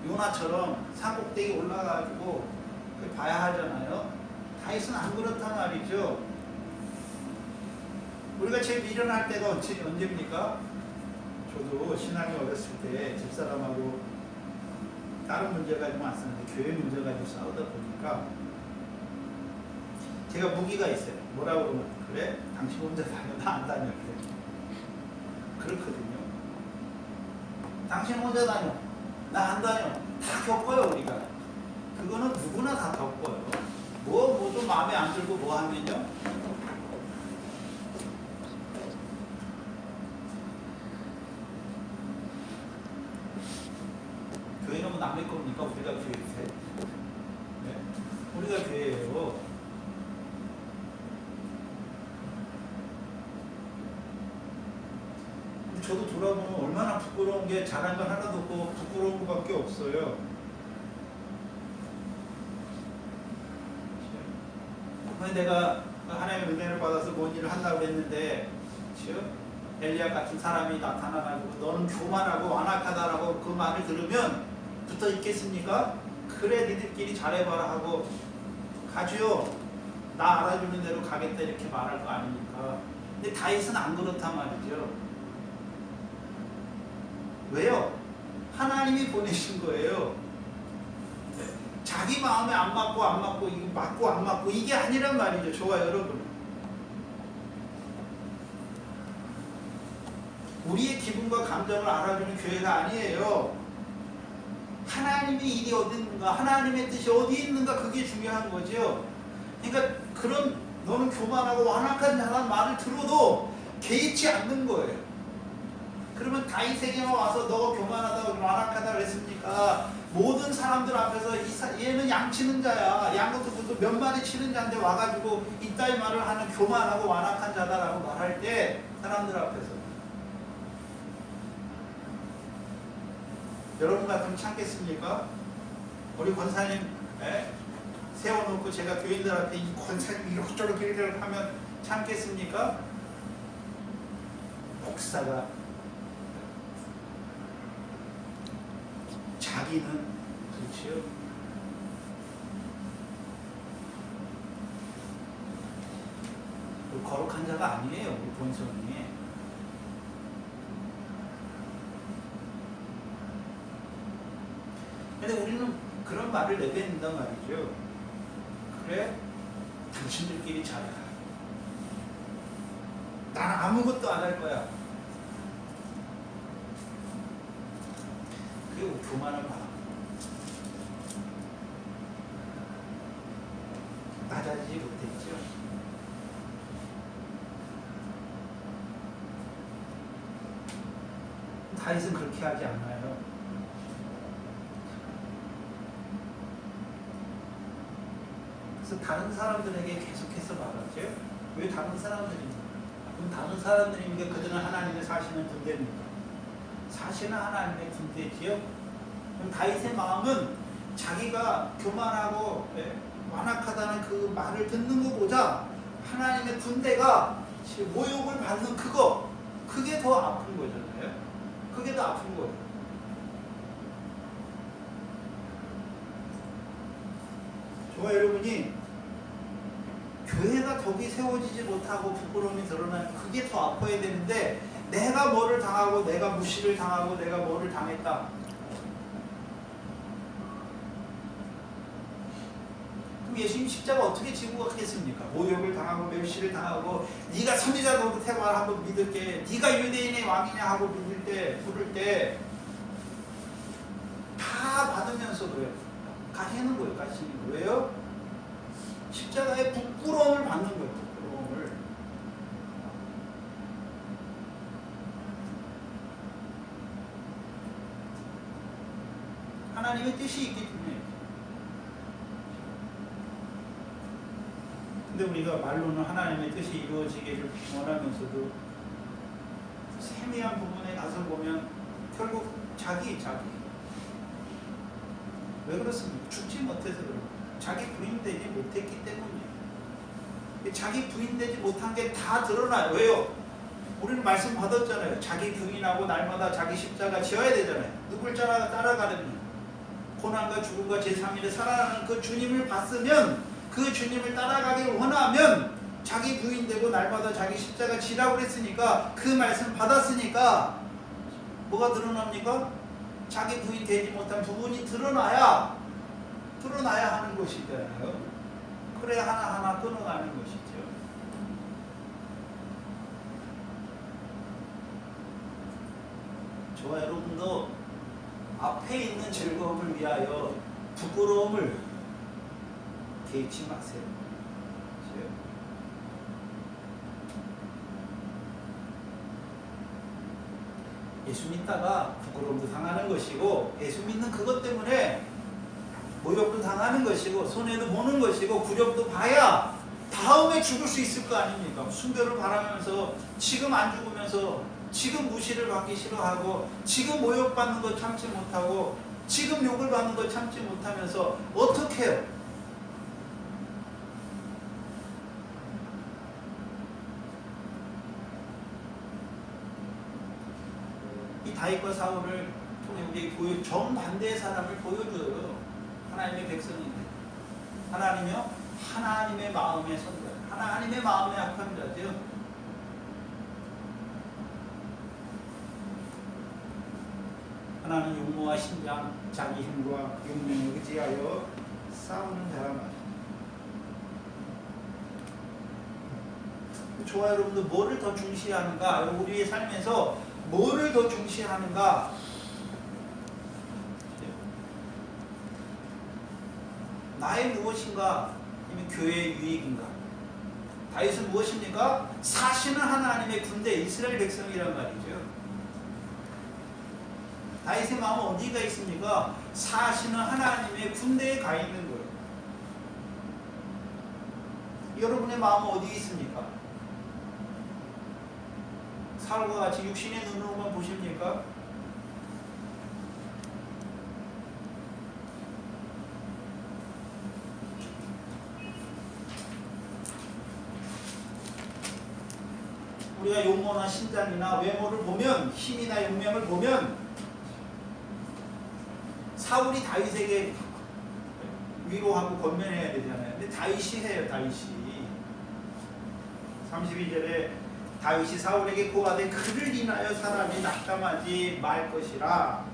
요나처럼 산꼭대기 올라가지고 봐야 하잖아요. 다윗은 안 그렇단 말이죠. 우리가 제일 미련할 때가 언제입니까? 저도 신앙이 어렸을 때 집사람하고 다른 문제 가지고 안 싸우는데 교회 문제 가지고 싸우다 보니까 제가 무기가 있어요. 뭐라고 그러면 그래? 당신 혼자 다녀. 나 안 다녀. 그래. 그렇거든요. 당신 혼자 다녀. 나 안 다녀. 다 겪어요 우리가. 그거는 누구나 다 겪어요. 뭐 좀 마음에 안 들고 뭐 하면요. 교회는 뭐 남의 겁니까? 우리가 교회인데. 네? 우리가 교회예요. 저도 돌아보면 얼마나 부끄러운 게 잘한 건 하나도 없고 부끄러운 것밖에 없어요. 내가 하나님의 은혜를 받아서 뭔 일을 한다고 했는데 엘리야 같은 사람이 나타나가지고 너는 교만하고 완악하다라고 그 말을 들으면 붙어 있겠습니까? 그래 니들끼리 잘해봐라 하고 가지요. 나 알아주는 대로 가겠다 이렇게 말할 거 아닙니까? 근데 다윗은 안 그렇단 말이죠. 왜요? 하나님이 보내신 거예요. 자기 마음에 안 맞고 이거 맞고 안 맞고 이게 아니란 말이죠. 저와 여러분. 우리의 기분과 감정을 알아주는 교회가 아니에요. 하나님의 일이 어디 있는가, 하나님의 뜻이 어디 있는가, 그게 중요한 거죠. 그러니까 그런 너는 교만하고 완악한 자라는 말을 들어도 개의치 않는 거예요. 그러면 다윗에게만 와서 너가 교만하다고 완악하다고 그랬습니까? 모든 사람들 앞에서 얘는 양치는 자야, 양것도 몇 마리 치는 자인데 와가지고 이따위 말을 하는 교만하고 완악한 자다라고 말할 때 사람들 앞에서 여러분 같으면 참겠습니까? 우리 권사님 세워놓고 제가 교인들 앞에 이 권사님 이렇게 하면 참겠습니까? 목사가 자기는 그렇지요. 거룩한 자가 아니에요. 우리 본성이. 근데 우리는 그런 말을 내뱉는단 말이죠. 그래? 당신들끼리 잘해라. 난 아무것도 안 할 거야. 그게 교만한 마음. 낮아지지 못했죠. 다윗은 그렇게 하지 않아요. 그래서 다른 사람들에게 계속해서 말하죠. 왜 다른 사람들입니까? 그럼 다른 사람들입니까? 그들은 하나님의 사시는 군대입니까? 사시는 하나님의 군대지요. 그럼 다윗의 마음은 자기가 교만하고 완악하다는 그 말을 듣는 것보다 하나님의 군대가 모욕을 받는 그게 더 아픈 거잖아요. 그게 더 아픈 거예요. 저와 여러분이 교회가 덕이 세워지지 못하고 부끄러움이 드러나면 그게 더 아파야 되는데 내가 뭐를 당하고 내가 무시를 당하고 내가 뭐를 당했다. 그럼 예수님 십자가 어떻게 지고 가겠습니까? 모욕을 당하고 멸시를 당하고 네가 선지자 노릇해봐 한번 믿을게. 네가 유대인의 왕이냐 하고 부를 때 다 받으면서도요. 가시는 거예요. 가시는 거예요. 왜요? 십자가의 부끄러움을 받는 거예요. 부끄러움을. 하나님의 뜻이 있기 때문에. 근데 우리가 말로는 하나님의 뜻이 이루어지기를 원하면서도 세미한 부분에 가서 보면 결국 자기 왜 그렇습니까? 죽지 못해서 그래요. 자기 부인되지 못했기 때문이에요. 자기 부인되지 못한 게 다 드러나요. 왜요? 우리는 말씀 받았잖아요. 자기 부인하고 날마다 자기 십자가 지어야 되잖아요. 누굴 따라가려면 고난과 죽음과 제3일에 살아나는 그 주님을 봤으면, 그 주님을 따라가기를 원하면 자기 부인되고 날마다 자기 십자가 지라고 그랬으니까, 그 말씀 받았으니까 뭐가 드러납니까? 자기 부인 되지 못한 부분이 드러나야 하는 것이잖아요. 그래야 하나하나 끊어가는 것이죠. 저와 여러분도 앞에 있는 즐거움을 위하여 부끄러움을 개의치 마세요. 예수 믿다가 부끄러움도 당하는 것이고, 예수 믿는 그것 때문에 모욕도 당하는 것이고, 손해도 보는 것이고, 굴욕도 봐야 다음에 죽을 수 있을 거 아닙니까? 순교를 바라면서 지금 안 죽으면서 지금 무시를 받기 싫어하고, 지금 모욕받는 거 참지 못하고, 지금 욕을 받는 거 참지 못하면서 어떻게 해요? 이 다윗과 사울을 통해 우리 정반대의 사람을 보여줘요. 하나님의 백성인데, 하나님이요? 하나님의 마음에 선자, 하나님의 마음에 합한 자죠. 하나는 용모와 신장, 자기 힘과 용맹에 의지하여 싸우는 자란 말이에요. 저와 여러분도 뭐를 더 중시하는가? 우리의 삶에서 뭐를 더 중시하는가? 나의 무엇인가? 아니면 교회의 유익인가? 다윗은 무엇입니까? 사시는 하나님의 군대, 이스라엘 백성이란 말이죠. 다윗의 마음은 어디가 있습니까? 사시는 하나님의 군대에 가 있는 거예요. 여러분의 마음은 어디에 있습니까? 사울과 같이 육신의 눈으로만 보십니까? 우리가 용모나 신장이나 외모를 보면, 힘이나 용명을 보면 사울이 다윗에게 위로하고 권면해야 되잖아요. 근데 다윗이 해요. 다윗이 32절에 다윗이 사울에게 고하되 그를 인하여 사람이 낙담하지 말 것이라.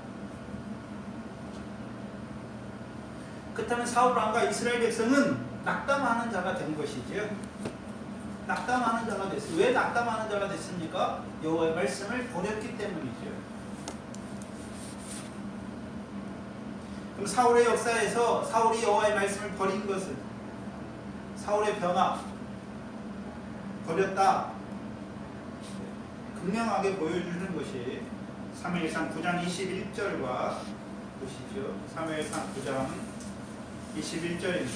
그렇다면 사울 왕과 이스라엘 백성은 낙담하는 자가 된 것이죠. 낙담하는 자가 됐어요. 왜 낙담하는 자가 됐습니까? 여호와의 말씀을 버렸기 때문이죠. 그럼 사울의 역사에서 사울이 여호와의 말씀을 버린 것은, 사울의 변화, 버렸다, 극명하게 보여주는 것이 사무엘상 9장 21절과 보시죠. 사무엘상 9장 21절입니다.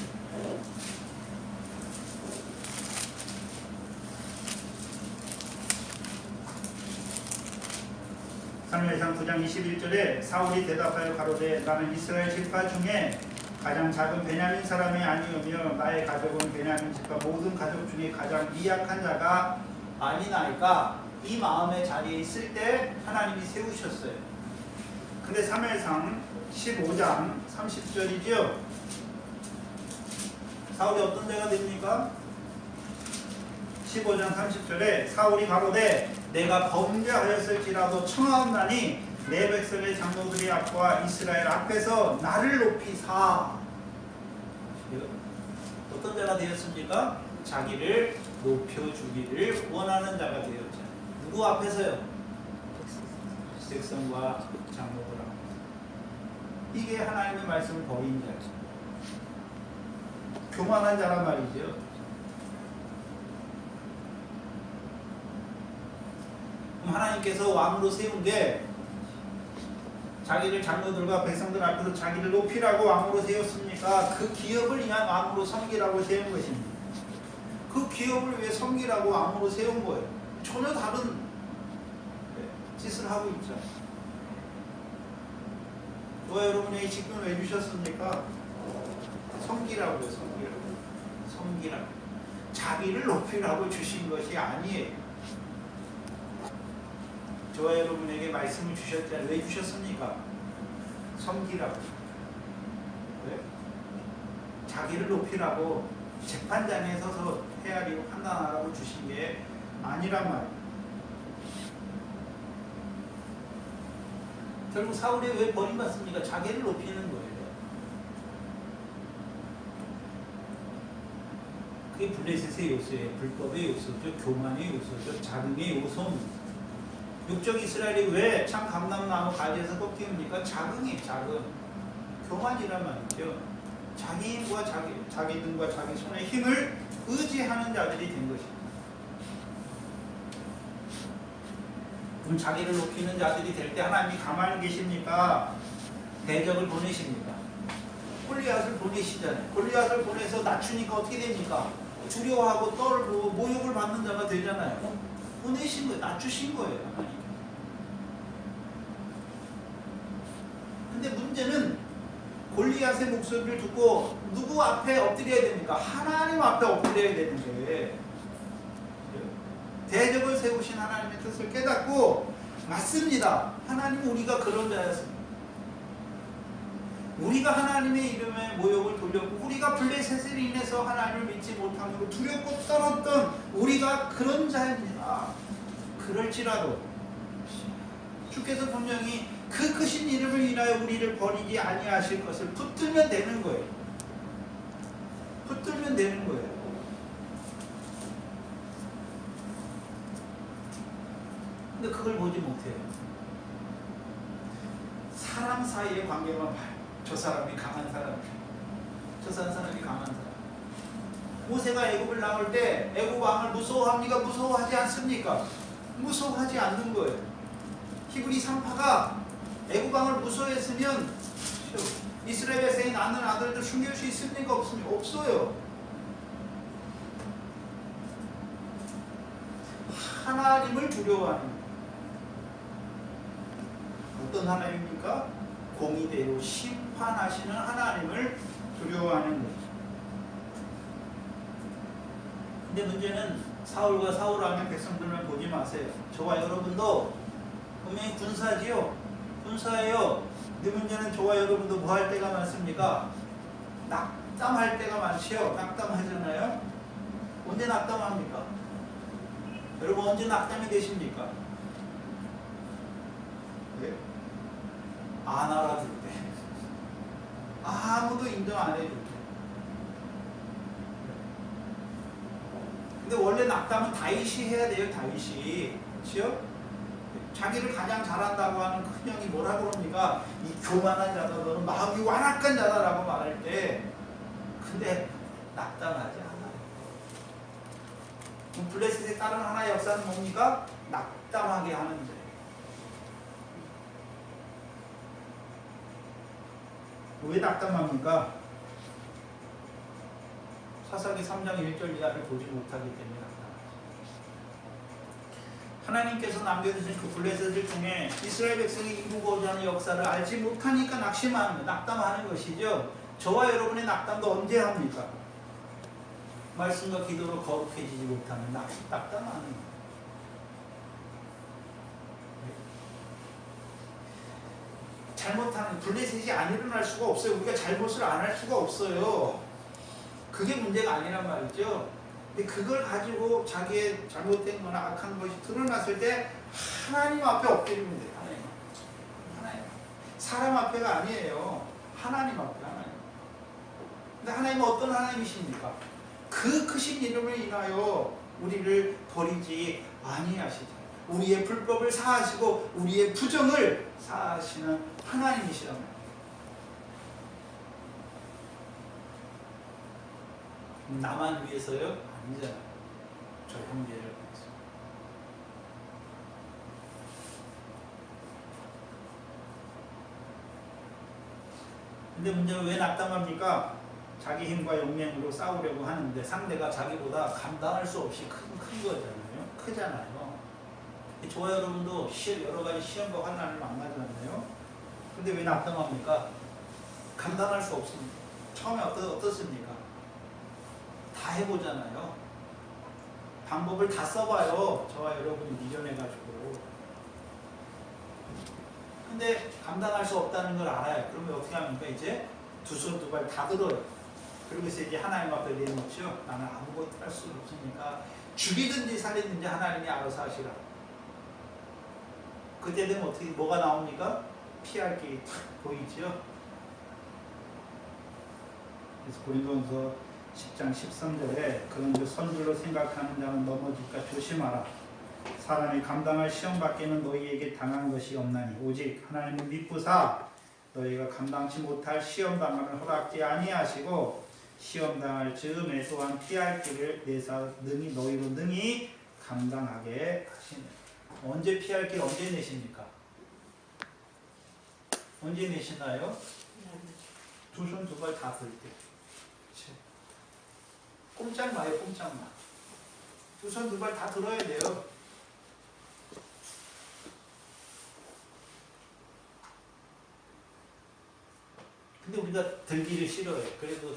사무엘상 9장 21절에 사울이 대답하여 가로되 나는 이스라엘 지파 중에 가장 작은 베냐민 사람이 아니오며 나의 가족은 베냐민 지파 모든 가족 중에 가장 미약한 자가 아니나이까. 이 마음의 자리에 있을 때 하나님이 세우셨어요. 근데 사무엘상 15장 30절이죠. 사울이 어떤 자가 됩니까? 15장 30절에 사울이 가로되 내가 범죄하였을지라도 청하옵나니 내 백성의 장로들이 앞과 이스라엘 앞에서 나를 높이사. 어떤 자가 되었습니까? 자기를 높여주기를 원하는 자가 되었죠. 누구 앞에서요? 백성과 장로들 앞에서. 이게 하나님의 말씀을 버린 자죠. 교만한 자란 말이죠. 그럼 하나님께서 왕으로 세운 게 자기를 장로들과 백성들 앞에서 자기를 높이라고 왕으로 세웠습니까? 그 기업을 위한 왕으로 섬기라고 세운 것입니다. 그 기업을 왜 섬기라고 암으로 세운 거예요? 전혀 다른 짓을 하고 있죠. 저와 여러분에게 직분 왜 주셨습니까? 섬기라고요. 섬기라고. 자기를 높이라고 주신 것이 아니에요. 저와 여러분에게 말씀을 주셨잖아요. 왜 주셨습니까? 섬기라고. 왜? 자기를 높이라고 재판장에 서서 헤아리고 판단하라고 주신 게 아니란 말이에요. 결국 사울이 왜 버림받습니까? 자기를 높이는 거예요. 그게 블레셋의 요소예요. 불법의 요소죠. 교만의 요소죠. 자긍의 요소입니다. 육적 이스라엘이 왜 참 감람나무 가지에서 꺾이니까 자긍이 자긍. 교만이란 말이죠. 자기 힘과 자기 등과 자기 손의 힘을 의지하는 자들이 된 것입니다. 그럼 자기를 높이는 자들이 될 때 하나님이 가만히 계십니까? 대적을 보내십니까? 골리앗을 보내시잖아요. 골리앗을 보내서 낮추니까 어떻게 됩니까? 두려워하고 떨고 모욕을 받는 자가 되잖아요. 보내신 거예요. 낮추신 거예요. 하나님. 근데 문제는 골리앗의 목소리를 듣고 누구 앞에 엎드려야 됩니까? 하나님 앞에 엎드려야 되는데 대적을 세우신 하나님의 뜻을 깨닫고 맞습니다. 하나님은 우리가 그런 자였습니다. 우리가 하나님의 이름에 모욕을 돌렸고 우리가 블레셋을 인해서 하나님을 믿지 못함으로 두렵고 떨었던 우리가 그런 자입니다. 그럴지라도 주께서 분명히 그 크신 이름을 인하여 우리를 버리지 아니하실 것을 붙들면 되는 거예요. 붙들면 되는 거예요. 근데 그걸 보지 못해요. 사람 사이의 관계만 봐요. 저 사람이 강한 사람이에요. 저 사람이 강한 사람. 모세가 애굽을 나올 때 애굽 왕을 무서워합니까? 무서워하지 않습니까? 무서워하지 않는 거예요. 히브리 3파가 애굽 왕을 무서워했으면 이스라엘 백성이 낳는 아들들 숨길 수 있습니까? 없습니까? 없어요. 하나님을 두려워하는 어떤 하나님입니까? 공의대로 심판하시는 하나님을 두려워하는 거죠. 근데 문제는 사울과 사울 왕의 백성들만 보지 마세요. 저와 여러분도 분명히 군사지요. 군사예요. 근데 문제는 저와 여러분도 뭐 할 때가 많습니까? 낙담할 때가 많지요. 낙담하잖아요. 언제 낙담합니까? 여러분 언제 낙담이 되십니까? 네? 안 알아줄 때. 아무도 인정 안 해줄 때. 근데 원래 낙담은 다윗이 해야 돼요. 다윗이. 그렇죠? 자기를 가장 잘한다고 하는 큰 형이 뭐라 그럽니까? 이 교만한 자다, 너는 마음이 완악한 자다라고 말할 때 근데 낙담하지 않아요. 블레셋의 다른 하나의 역사는 뭡니까? 낙담하게 하는데 왜 낙담합니까? 사사기 3장 1절 이하를 보지 못하기 때문에 하나님께서 남겨주신 그 블레셋을 통해 이스라엘 백성이 이루고자 하는 역사를 알지 못하니까 낙담하는 것이죠. 저와 여러분의 낙담도 언제 합니까? 말씀과 기도로 거룩해지지 못하는 낙담하는 거예요. 잘못하는 블레셋이 안 일어날 수가 없어요. 우리가 잘못을 안 할 수가 없어요. 그게 문제가 아니란 말이죠. 근데 그걸 가지고 자기의 잘못된 거나 악한 것이 드러났을 때 하나님 앞에 엎드리면 돼요. 하나님. 사람 앞에가 아니에요. 하나님 앞에 하나님. 근데 하나님은 어떤 하나님이십니까? 그 크신 이름을 인하여 우리를 버리지 아니하시죠. 우리의 불법을 사하시고 우리의 부정을 사하시는 하나님이시란 말이에요. 나만 위해서요? 아니잖아요. 저 형제를 위해서. 근데 문제는 왜 낙담합니까? 자기 힘과 용맹으로 싸우려고 하는데 상대가 자기보다 감당할 수 없이 큰 거잖아요. 크잖아요. 저와 여러분도 여러 가지 시험과 환난을 만나잖아요. 근데 왜 낙담합니까? 감당할 수 없습니다. 처음에 어떻습니까? 다 해보잖아요. 방법을 다 써봐요. 저와 여러분이 이겨내가지고. 근데 감당할 수 없다는 걸 알아요. 그러면 어떻게 합니까? 이제 두 손 두 발 다 들어요. 그러면서 이제 하나님 앞에 내놓죠. 나는 아무것도 할 수 없으니까 죽이든지 살리든지 하나님이 알아서 하시라. 그때 되면 어떻게 뭐가 나옵니까? 피할 길이 탁 보이죠. 그래서 고린도전서 10장 13절에 그런 그 선줄로 생각하는 자는 넘어질까 조심하라. 사람이 감당할 시험 밖에는 너희에게 당한 것이 없나니 오직 하나님은 믿부사 너희가 감당치 못할 시험 당함을 허락지 아니하시고 시험 당할 즈음에 또한 피할 길을 내사 너희로 능히 감당하게 하시네. 언제 피할 길 언제 내십니까? 언제 내시나요? 두 손 두 발 다 들 때. 꼼짝 마요, 꼼짝 마. 두 손 두 발 다 들어야 돼요. 근데 우리가 들기를 싫어해. 그래도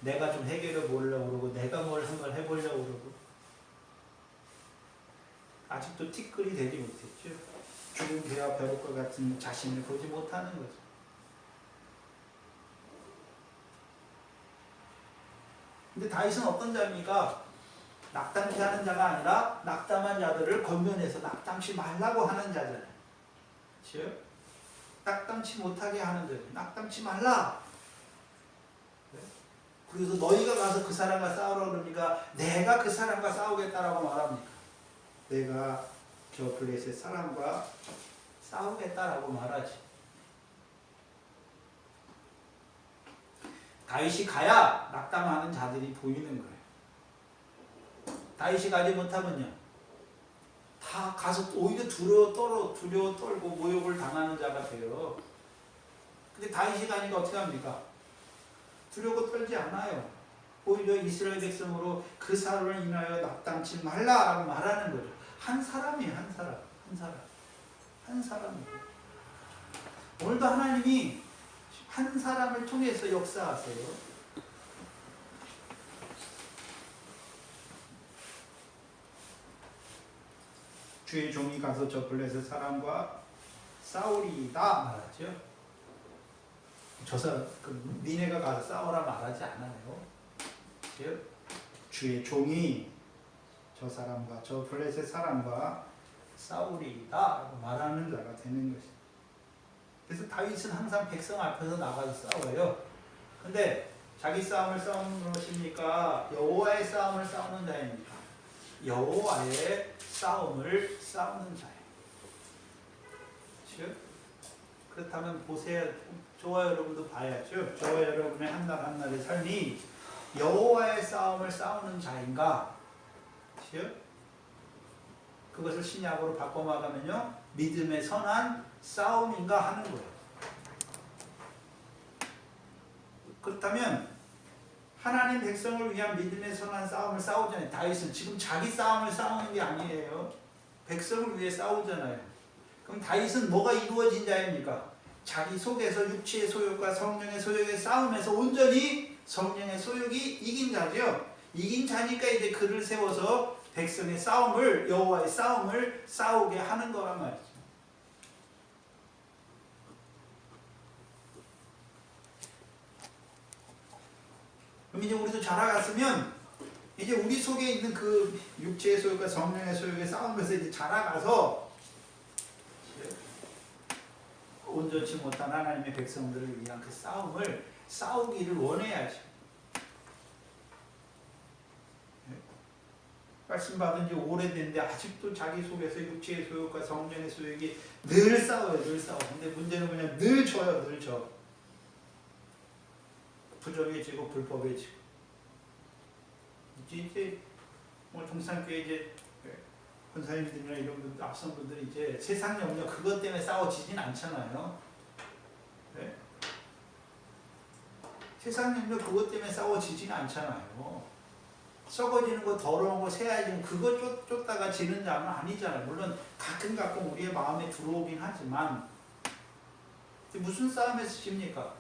내가 좀 해결해 보려고 그러고 내가 뭘 한 걸 해보려고 그러고 아직도 티끌이 되지 못했죠. 죽은 개와 벼룩과 같은 자신을 보지 못하는 거죠. 근데 다윗은 어떤 자입니까? 낙담치 하는 자가 아니라 낙담한 자들을 권면해서 낙담치 말라고 하는 자잖아요. 그렇죠? 낙담치 못하게 하는 자들. 낙담치 말라. 그래서 너희가 가서 그 사람과 싸우라 그러니까 내가 그 사람과 싸우겠다라고 말합니까? 내가 저 블레셋 사람과 싸우겠다라고 말하지. 다윗이 가야 낙담하는 자들이 보이는 거예요. 다윗이 가지 못하면요. 다 가서 오히려 두려워 떨고 모욕을 당하는 자가 돼요. 근데 다윗이 가니까 어떻게 합니까? 두려워 떨지 않아요. 오히려 이스라엘 백성으로 그 사람을 인하여 낙담치 말라라고 말하는 거죠. 한 사람이에요. 한 사람이에요. 오늘도 하나님이 한 사람을 통해서 역사하세요. 주의 종이 가서 저 블레셋 사람과 싸우리이다 말하죠. 니네가 가서 싸우라 말하지 않아요. 주의 종이 저 사람과 저 블레셋 사람과 싸우리이다 말하는 자가 되는 것입니다. 그래서 다윗은 항상 백성 앞에서 나가서 싸워요. 근데 자기 싸움을 싸우는 것입니까? 여호와의 싸움을 싸우는 자입니까? 여호와의 싸움을 싸우는 자예요. 그렇죠? 그렇다면 보세요. 저와 여러분도 봐야죠. 저와 여러분의 한 날 한 날의 삶이 여호와의 싸움을 싸우는 자인가? 그렇죠? 그것을 신약으로 바꿔나가면요. 믿음의 선한 싸움인가 하는 거예요. 그렇다면 하나님 백성을 위한 믿음의 선한 싸움을 싸우잖아요. 다윗은 지금 자기 싸움을 싸우는 게 아니에요. 백성을 위해 싸우잖아요. 그럼 다윗은 뭐가 이루어진 자입니까? 자기 속에서 육체의 소욕과 성령의 소욕의 싸움에서 온전히 성령의 소욕이 이긴 자죠. 이긴 자니까 이제 그를 세워서 백성의 싸움을, 여호와의 싸움을 싸우게 하는 거란 말이죠. 그럼 이제 우리도 자라갔으면 이제 우리 속에 있는 그 육체의 소욕과 성령의 소욕의 싸움에서 이제 자라가서 온전치 못한 하나님의 백성들을 위한 그 싸움을 싸우기를 원해야죠. 말씀 받은 지 오래됐는데 아직도 자기 속에서 육체의 소욕과 성령의 소욕이 늘 싸워요. 근데 문제는 뭐냐, 늘 져. 부정해지고 불법해지고. 이제 오늘 동산교회 이제 권사님들이나 이런 분들, 앞선 분들이 이제 세상 영역 그것 때문에 싸워지진 않잖아요. 네? 세상 열매 그것 때문에 싸워지진 않잖아요. 썩어지는 거, 더러운 거, 새하얘지는 그거 쫓다가 지는 자는 아니잖아요. 물론 가끔 우리의 마음에 들어오긴 하지만 무슨 싸움에서 집니까?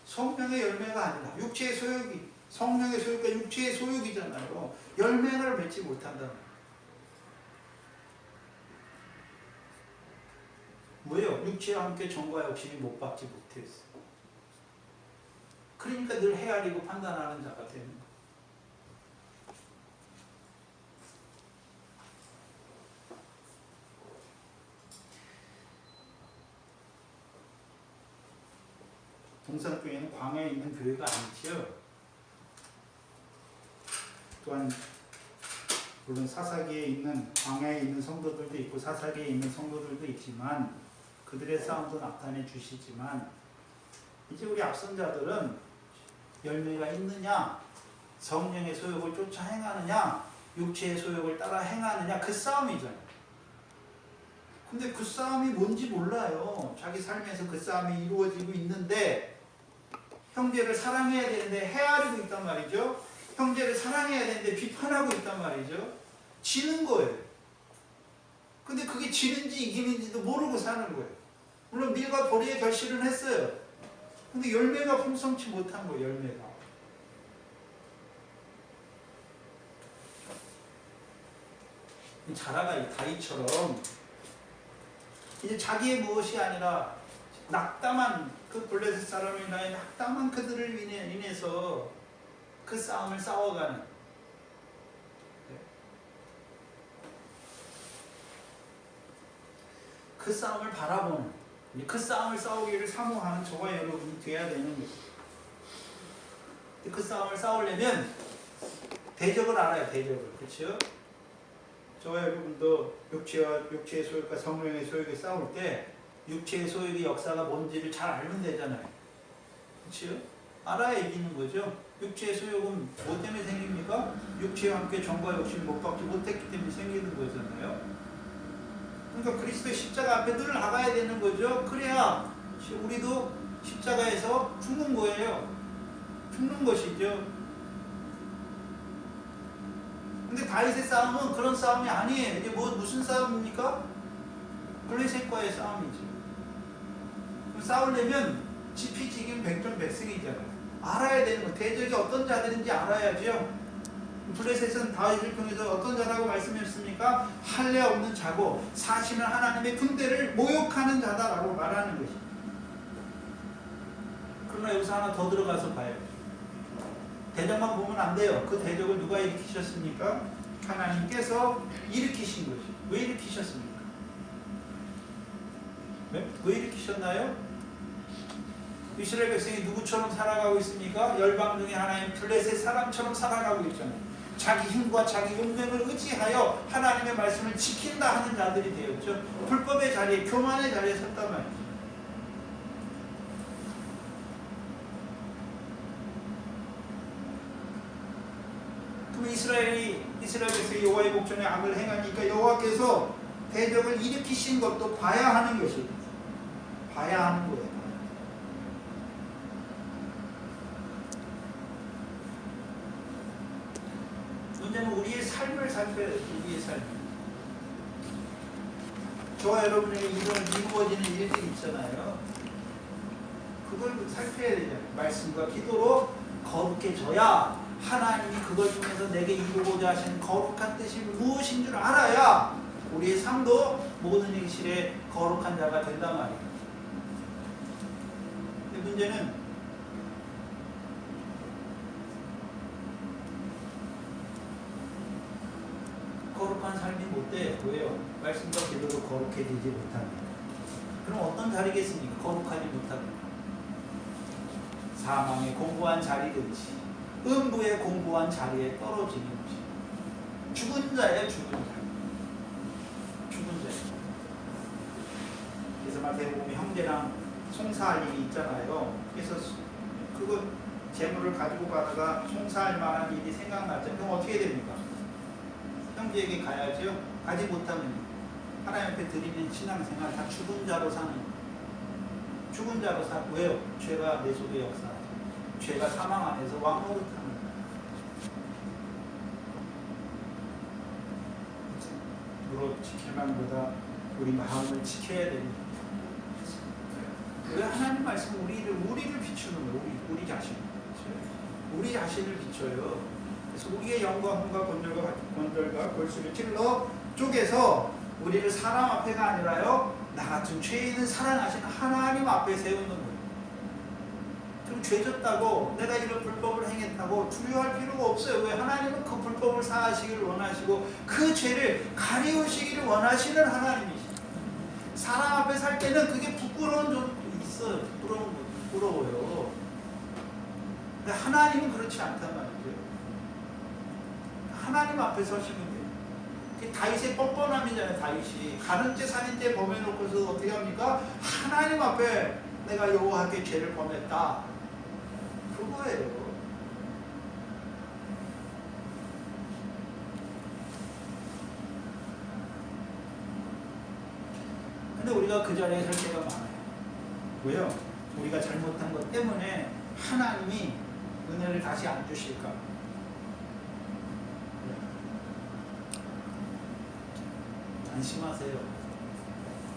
성령의 열매가 아니라 육체의 소욕이, 성령의 소욕과 육체의 소욕이잖아요. 열매를 맺지 못한다는 거예요. 뭐예요? 육체와 함께 정과 욕심이 못 받지 못했어. 그러니까 늘 헤아리고 판단하는 자가 되는 거예요. 동산교회는 광야에 있는 교회가 아니죠. 또한 물론 사사기에 있는, 광야에 있는 성도들도 있고 사사기에 있는 성도들도 있지만 그들의 싸움도 나타내 주시지만, 이제 우리 앞선 자들은 열매가 있느냐, 성령의 소욕을 쫓아 행하느냐, 육체의 소욕을 따라 행하느냐, 그 싸움이잖아요. 근데 그 싸움이 뭔지 몰라요. 자기 삶에서 그 싸움이 이루어지고 있는데 형제를 사랑해야 되는데 헤아리고 있단 말이죠. 형제를 사랑해야 되는데 비판하고 있단 말이죠. 지는 거예요. 근데 그게 지는지 이기는지도 모르고 사는 거예요. 물론 밀과 보리의 결실은 했어요. 근데 열매가 풍성치 못한 거예요. 열매가. 자라가 다윗처럼 이제 자기의 무엇이 아니라 낙담한 그 블레셋 사람을 인하여 낙담한 그들을 인해서 그 싸움을 싸워가는, 그 싸움을 바라보는, 그 싸움을 싸우기를 사모하는 저와 여러분이 돼야 되는 거죠. 그 싸움을 싸우려면 대적을 알아야 대적을. 그렇죠? 저와 여러분도 육체의 소욕과 성령의 소욕에 싸울 때 육체의 소욕의 역사가 뭔지를 잘 알면 되잖아요. 그렇죠? 알아야 이기는 거죠. 육체의 소욕은 뭐 때문에 생깁니까? 육체와 함께 정과 욕심을 못 받지 못했기 때문에 생기는 거잖아요. 그러니까 그리스도의 십자가 앞에 늘 나가야 되는 거죠. 그래야 우리도 십자가에서 죽는 거예요. 죽는 것이죠. 근데 다윗의 싸움은 그런 싸움이 아니에요. 이게 무슨 싸움입니까? 블레셋과의 싸움이지. 싸우려면 지피지긴 백전백승이잖아요. 알아야 되는 거. 대적이 어떤 자들인지 알아야죠. 블레셋은 다윗을 통해서 어떤 자라고 말씀했습니까? 할례 없는 자고 사실은 하나님의 군대를 모욕하는 자다라고 말하는 것이. 그러나 여기서 하나 더 들어가서 봐요. 대적만 보면 안 돼요. 그 대적을 누가 일으키셨습니까? 하나님께서 일으키신 것이. 왜 일으키셨습니까? 네? 왜 일으키셨나요? 이스라엘 백성이 누구처럼 살아가고 있습니까? 열방 중에 하나인 블레셋 사람처럼 살아가고 있잖아요. 자기 힘과 자기 용맹을 의지하여 하나님의 말씀을 지킨다 하는 자들이 되었죠. 불법의 자리에, 교만의 자리에 섰단 말이죠. 그럼 이스라엘 백성이 여호와의 목전에 악을 행하니까 여호와께서 대적을 일으키신 것도 봐야 하는 것입니다. 봐야 하는 거예요. 문제는 우리의 삶을 살펴야 돼요. 우리의 삶. 저와 여러분에게 이루어지는 일들이 있잖아요. 그걸 살펴야 되잖아요. 말씀과 기도로 거룩해져야 하나님이 그걸 통해서 내게 이루고자 하시는 거룩한 뜻이 무엇인 줄 알아야 우리의 삶도 모든 행실에 거룩한 자가 된단 말이에요. 근데 문제는 거룩한 삶이 못 돼요. 왜요? 말씀과 기도로 거룩해지지 못합니다. 그럼 어떤 자리겠습니까? 거룩하지 못합니다. 사망의 공고한 자리든지 음부의 공고한 자리에 떨어지는 것이. 죽은 자예요. 죽은 자. 죽은 자. 그래서 마태복음에 형제랑 송사할 일이 있잖아요. 그래서 그거 재물을 가지고 가다가 송사할 만한 일이 생각나죠. 그럼 어떻게 됩니까? 형제에게 가야죠. 가지 못하면 하나님 앞에 드리는 신앙생활 다 죽은 자로 사는 거예요. 죽은 자로 살. 왜요? 죄가 내 속에 역사하죠. 죄가 사망 안에서 왕노릇하는 거예요. 무릇 지킬만보다 우리 마음을 지켜야 됩니다. 왜 하나님 말씀 우리를 비추는 거예요? 우리 자신. 우리 자신을 비춰요. 그래서 우리의 영광과 권절과 골수를 찔러 쪼개서 우리를 사람 앞에가 아니라요, 나 같은 죄인을 사랑하시는 하나님 앞에 세우는 거예요. 그럼 죄졌다고 내가 이런 불법을 행했다고 두려워할 필요가 없어요. 왜? 하나님은 그 불법을 사하시기를 원하시고 그 죄를 가리우시기를 원하시는 하나님이시죠. 사람 앞에 살 때는 그게 부끄러운 점도 있어요. 부끄러워요. 근데 하나님은 그렇지 않단 말이죠. 하나님 앞에 서시면 돼요. 그게 다윗의 뻔뻔함이잖아요. 다윗이 가는죄 살인죄 범해놓고서 어떻게 합니까? 하나님 앞에 내가 여호와께 죄를 범했다. 그거예요. 근데 우리가 그 자리에 설 때가 많아요. 왜요? 우리가 잘못한 것 때문에 하나님이 은혜를 다시 안 주실까? 안심하세요.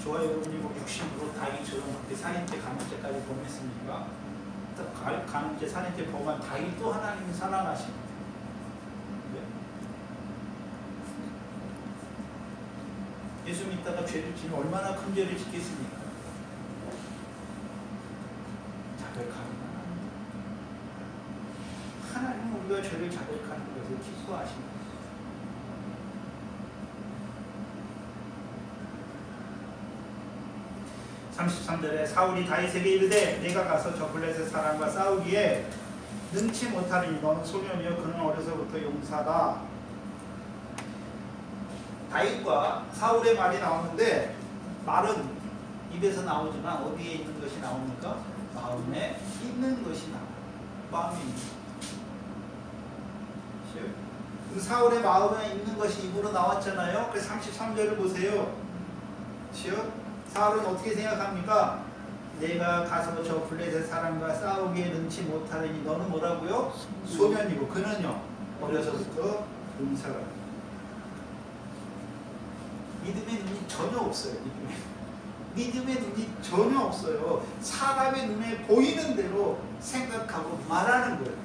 저와 여러분이 뭐 육신으로 다윗처럼 그렇게 살인죄, 간음죄까지 범했습니까? 간음죄, 살인죄 범한 다윗도 하나님이 사랑하십니다. 예수 믿다가 죄를 지면 얼마나 큰 죄를 짓겠습니까? 자백하기만 합니다. 하나님은 우리가 죄를 자백하는 것을 기뻐하십니다. (33절에) 사울이 다윗에게 이르되 내가 가서 저 블레셋 사람과 싸우기에 능치 못하리니 너는 소년이요 그는 어려서부터 용사다. 다윗과 사울의 말이 나오는데 말은 입에서 나오지만 어디에 있는 것이 나옵니까? 마음에 있는 것이 나와요. 마음에 있는 것. 그 사울의 마음에 있는 것이 입으로 나왔잖아요. 그 33절을 보세요. 사울은 어떻게 생각합니까? 내가 가서 저 블레셋 사람과 싸우기에 능치 못하리니 너는 뭐라고요? 소년이고 그는요 어려서부터 용사라. 믿음의 눈이 전혀 없어요. 믿음의 눈이 전혀 없어요. 사람의 눈에 보이는 대로 생각하고 말하는 거예요.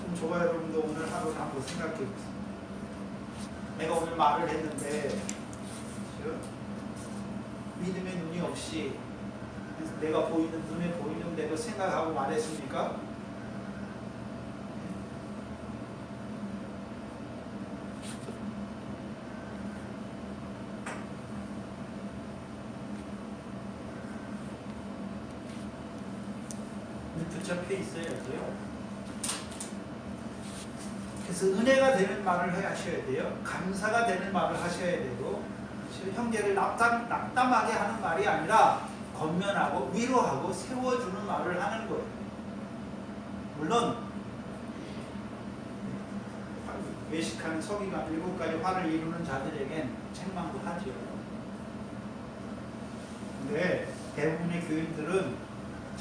그럼 저와 여러분도 오늘 하루를 한번 생각해 보세요. 내가 오늘 말을 했는데 믿음의 눈이 없이 내가 눈에 보이는 대로 생각하고 말했습니까? 붙잡혀 있어야 돼요. 그래서 은혜가 되는 말을 하셔야 돼요. 감사가 되는 말을 하셔야 되고, 형제를 낙담하게 하는 말이 아니라 권면하고 위로하고 세워주는 말을 하는 거예요. 물론 외식하는 서기관 7가지 화를 이루는 자들에겐 책망도 하죠. 근데 대부분의 교인들은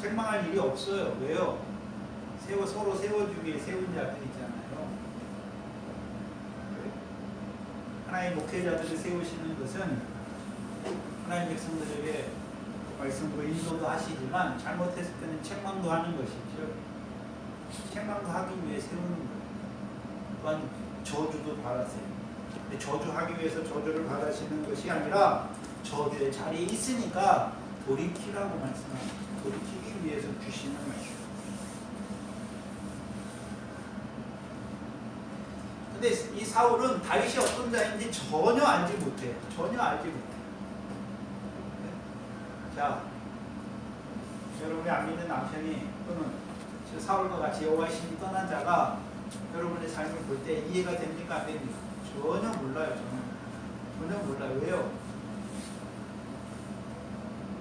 책망할 일이 없어요. 왜요? 서로 세워주기 위해 세운 자들이잖아요. 하나의 목회자들을 세우시는 것은 하나님 백성들에게 말씀으로 인도도 하시지만 잘못했을 때는 책망도 하는 것이죠. 책망도 하기 위해 세우는 거예요. 또한 저주도 받았어요. 근데 저주하기 위해서 저주를 받으시는 것이 아니라 저주의 자리에 있으니까 돌이키라고 말씀합니다. 돌이키기 위해서 주시는 말씀. 근데 이 사울은 다윗이 어떤 자인지 전혀 알지 못해요. 전혀 알지 못해요. 자, 여러분이 안 믿는 남편이 또는 사울과 같이 여호와의 신이 떠난 자가 여러분의 삶을 볼 때 이해가 됩니까? 안 됩니까? 전혀 몰라요. 전혀 몰라요. 왜요?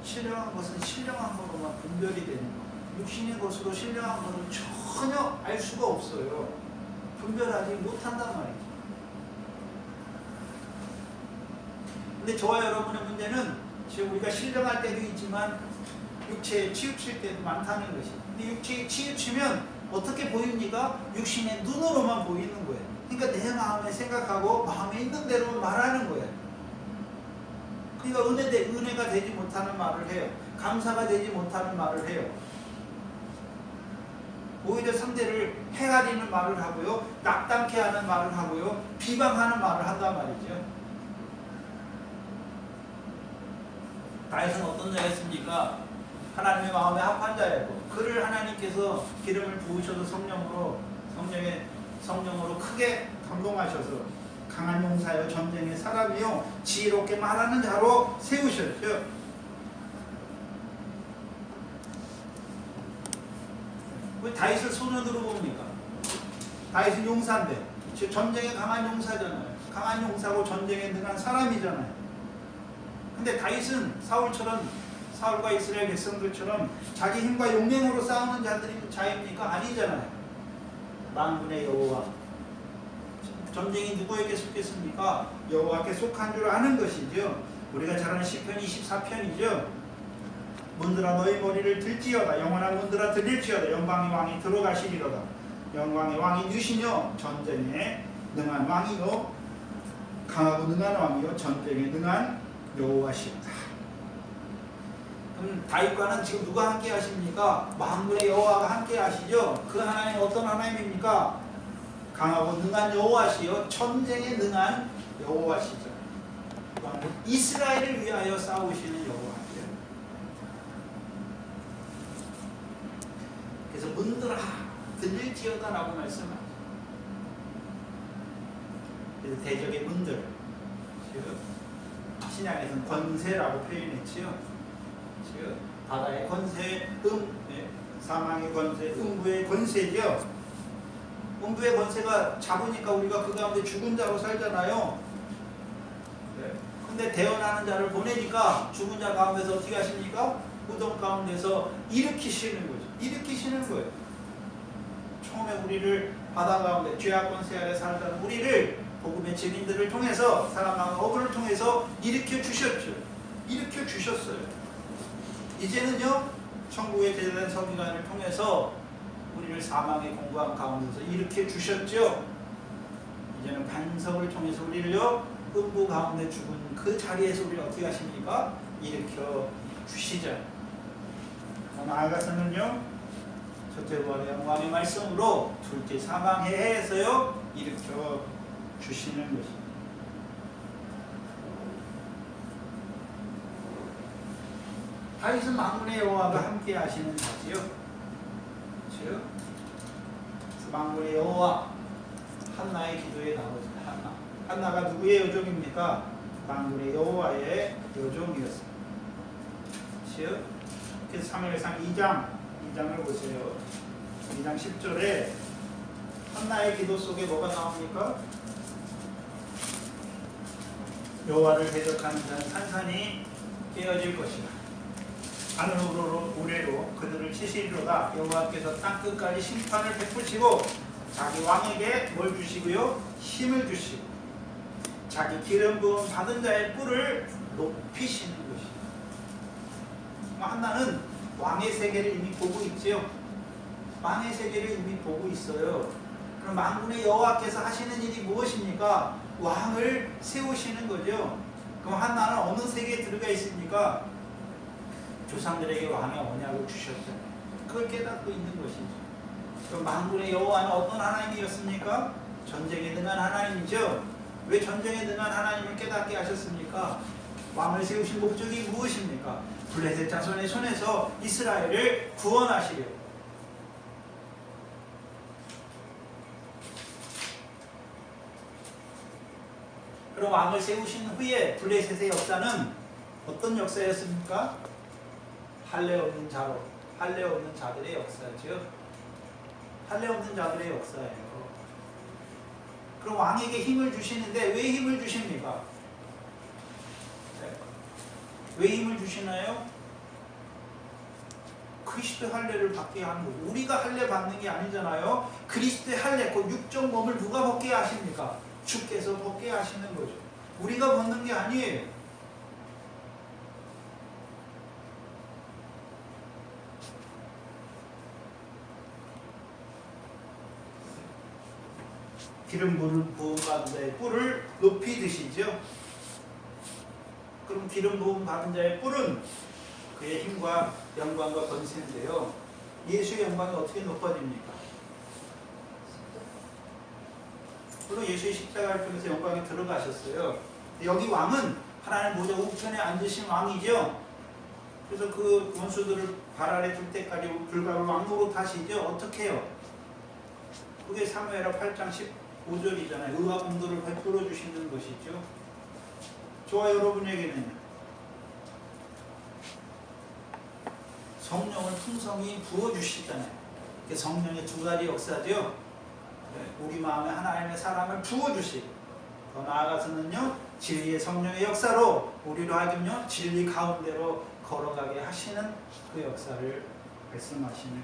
신령한 것은 신령한 것으로만 분별이 되는 거. 육신의 것으로 신령한 것은 전혀 알 수가 없어요. 분별하지 못한단 말이죠. 근데 저와 여러분의 문제는 지금 우리가 신령할 때도 있지만 육체에 치우칠 때도 많다는 것이. 근데 육체에 치우치면 어떻게 보입니까? 육신의 눈으로만 보이는 거예요. 그러니까 내 마음에 생각하고 마음에 있는 대로 말하는 거예요. 그러니까 은혜가 되지 못하는 말을 해요. 감사가 되지 못하는 말을 해요. 오히려 상대를 헤아리는 말을 하고요, 낙담케 하는 말을 하고요, 비방하는 말을 한단 말이죠. 다윗은 어떤 자였습니까? 하나님의 마음에 합한 자였고, 그를 하나님께서 기름을 부으셔서 성령으로 크게 감동하셔서 강한 용사여 전쟁의 사람이요 지혜롭게 말하는 자로 세우셨죠. 왜 다윗을 소년으로 봅니까? 다윗은 용사인데 전쟁에 강한 용사잖아요. 강한 용사고 전쟁에 능한 사람이잖아요. 근데 다윗은 사울과 이스라엘 백성들처럼 자기 힘과 용맹으로 싸우는 자입니까? 아니잖아요. 만군의 여호와, 전쟁이 누구에게 속했습니까? 여호와께 속한 줄 아는 것이죠. 우리가 잘 아는 시편 24편이죠. 문들아 너희 머리를 들지어다. 영원한 문들아 들릴지어다. 영광의 왕이 들어가시리로다. 영광의 왕이 누시며 전쟁에 능한 왕이요 강하고 능한 왕이요 전쟁에 능한 여호와시로다. 그럼 다윗과는 지금 누가 함께 하십니까? 만군의 여호와가 함께 하시죠. 그 하나님 어떤 하나님입니까? 강하고 능한 여호와시요 전쟁에 능한 여호와시죠. 이스라엘을 위하여 싸우시는 여호와죠. 그래서 문들아 들릴지어다라고 말씀하죠. 그래서 대적의 문들, 신약에서는 권세라고 표현했지요. 바다의 권세, 사망의 권세, 음부의 권세죠. 음부의 권세가 잡으니까 우리가 그 가운데 죽은 자로 살잖아요. 근데 대언하는 자를 보내니까 죽은 자 가운데서 어떻게 하십니까? 무덤 가운데서 일으키시는 거죠. 일으키시는 거예요. 처음에 우리를 바다 가운데 죄악 권세 아래 살던 우리를 복음의 증인들을 통해서 사랑하는 어부를 통해서 일으켜 주셨죠. 일으켜 주셨어요. 이제는요, 천국의 제자된 서기관을 통해서 우리를 사망의 공고함 가운데서 일으켜 주셨죠. 이제는 반석을 통해서 우리를요, 음부 가운데 죽은 그 자리에서 우리를 어떻게 하십니까? 일으켜 주시죠. 나아가서는요, 첫째 부활의 영광의 말씀으로 둘째 사망의 해에서요 일으켜 주시는 것입니다. 다윗은 만군의 여호와가 함께 하시는 자지요. 즉 만군의 여호와, 한나의 기도에 나오죠. 한나가 누구의 여종입니까? 만군의 여호와의 여종이었습니다. 즉 그래서 사무엘상 2장을 보세요. 2장 10절에 한나의 기도 속에 뭐가 나옵니까? 여호와를 대적하는 자는 산산이 깨어질 것이다. 하늘 우레로 그들을 치시리로다. 여호와께서 땅 끝까지 심판을 베푸시고 자기 왕에게 뭘 주시고요? 힘을 주시고 자기 기름 부음 받은 자의 뿔을 높이시는 것입니다. 한나는 왕의 세계를 이미 보고 있지요. 왕의 세계를 이미 보고 있어요. 그럼 만군의 여호와께서 하시는 일이 무엇입니까? 왕을 세우시는 거죠. 그럼 한나는 어느 세계에 들어가 있습니까? 조상들에게 왕의 언약을 주셨잖아요. 그걸 깨닫고 있는 것이죠. 그럼 만군의 여호와는 어떤 하나님이었습니까? 전쟁에 능한 하나님이죠. 왜 전쟁에 능한 하나님을 깨닫게 하셨습니까? 왕을 세우신 목적이 무엇입니까? 블레셋 자손의 손에서 이스라엘을 구원하시려고. 그럼 왕을 세우신 후에 블레셋의 역사는 어떤 역사였습니까? 할례 없는 자들의 역사죠. 할례 없는 자들의 역사예요. 그럼 왕에게 힘을 주시는데 왜 힘을 주십니까? 왜 힘을 주시나요? 그리스도의 할례를 받게 하는 거죠. 우리가 할례 받는 게 아니잖아요. 그리스도의 할례, 그 육적 몸을 누가 벗게 하십니까? 주께서 벗게 하시는 거죠. 우리가 벗는 게 아니에요. 기름 부음 받은 자의 뿔을 높이 드시죠. 그럼 기름 부음 받은 자의 뿔은 그의 힘과 영광과 권세인데요. 예수의 영광이 어떻게 높아집니까? 물론 예수의 십자가를 통해서 영광에 들어가셨어요. 여기 왕은 하나님 보좌 우편에 앉으신 왕이죠. 그래서 그 원수들을 발 아래 둘 때까지 불가를 왕노로 타시죠. 어떻게 해요? 그게 사무엘하 8장 15절이잖아요. 의와 공도를 베풀어 주시는 것이죠. 저와 여러분에게는 성령을 풍성히 부어주시잖아요. 성령의 두 가지 역사죠. 우리 마음에 하나님의 사랑을 부어주시고, 더 나아가서는요, 진리의 성령의 역사로 우리로 하여금요, 진리 가운데로 걸어가게 하시는 그 역사를 말씀하시는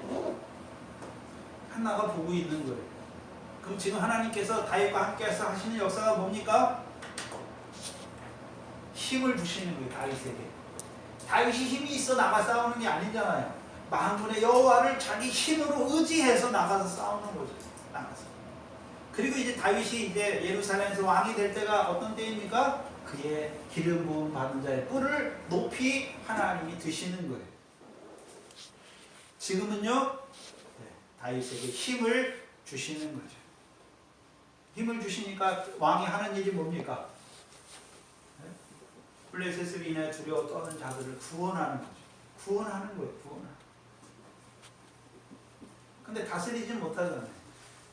거예요. 하나가 보고 있는 거예요. 그럼 지금 하나님께서 다윗과 함께해서 하시는 역사가 뭡니까? 힘을 주시는 거예요. 다윗에게. 다윗이 힘이 있어 나가 싸우는 게 아니잖아요. 만군의 여호와를 자기 힘으로 의지해서 나가서 싸우는 거죠. 나가서. 그리고 이제 다윗이 이제 예루살렘에서 왕이 될 때가 어떤 때입니까? 그의 기름 부음 받은 자의 뿔을 높이 하나님이 드시는 거예요. 지금은요, 다윗에게 힘을 주시는 거죠. 힘을 주시니까 왕이 하는 일이 뭡니까? 블레셋을 인해 두려워 떠는 자들을 구원하는 거죠. 구원하는 거예요. 구원하는. 근데 다스리지 못하잖아요.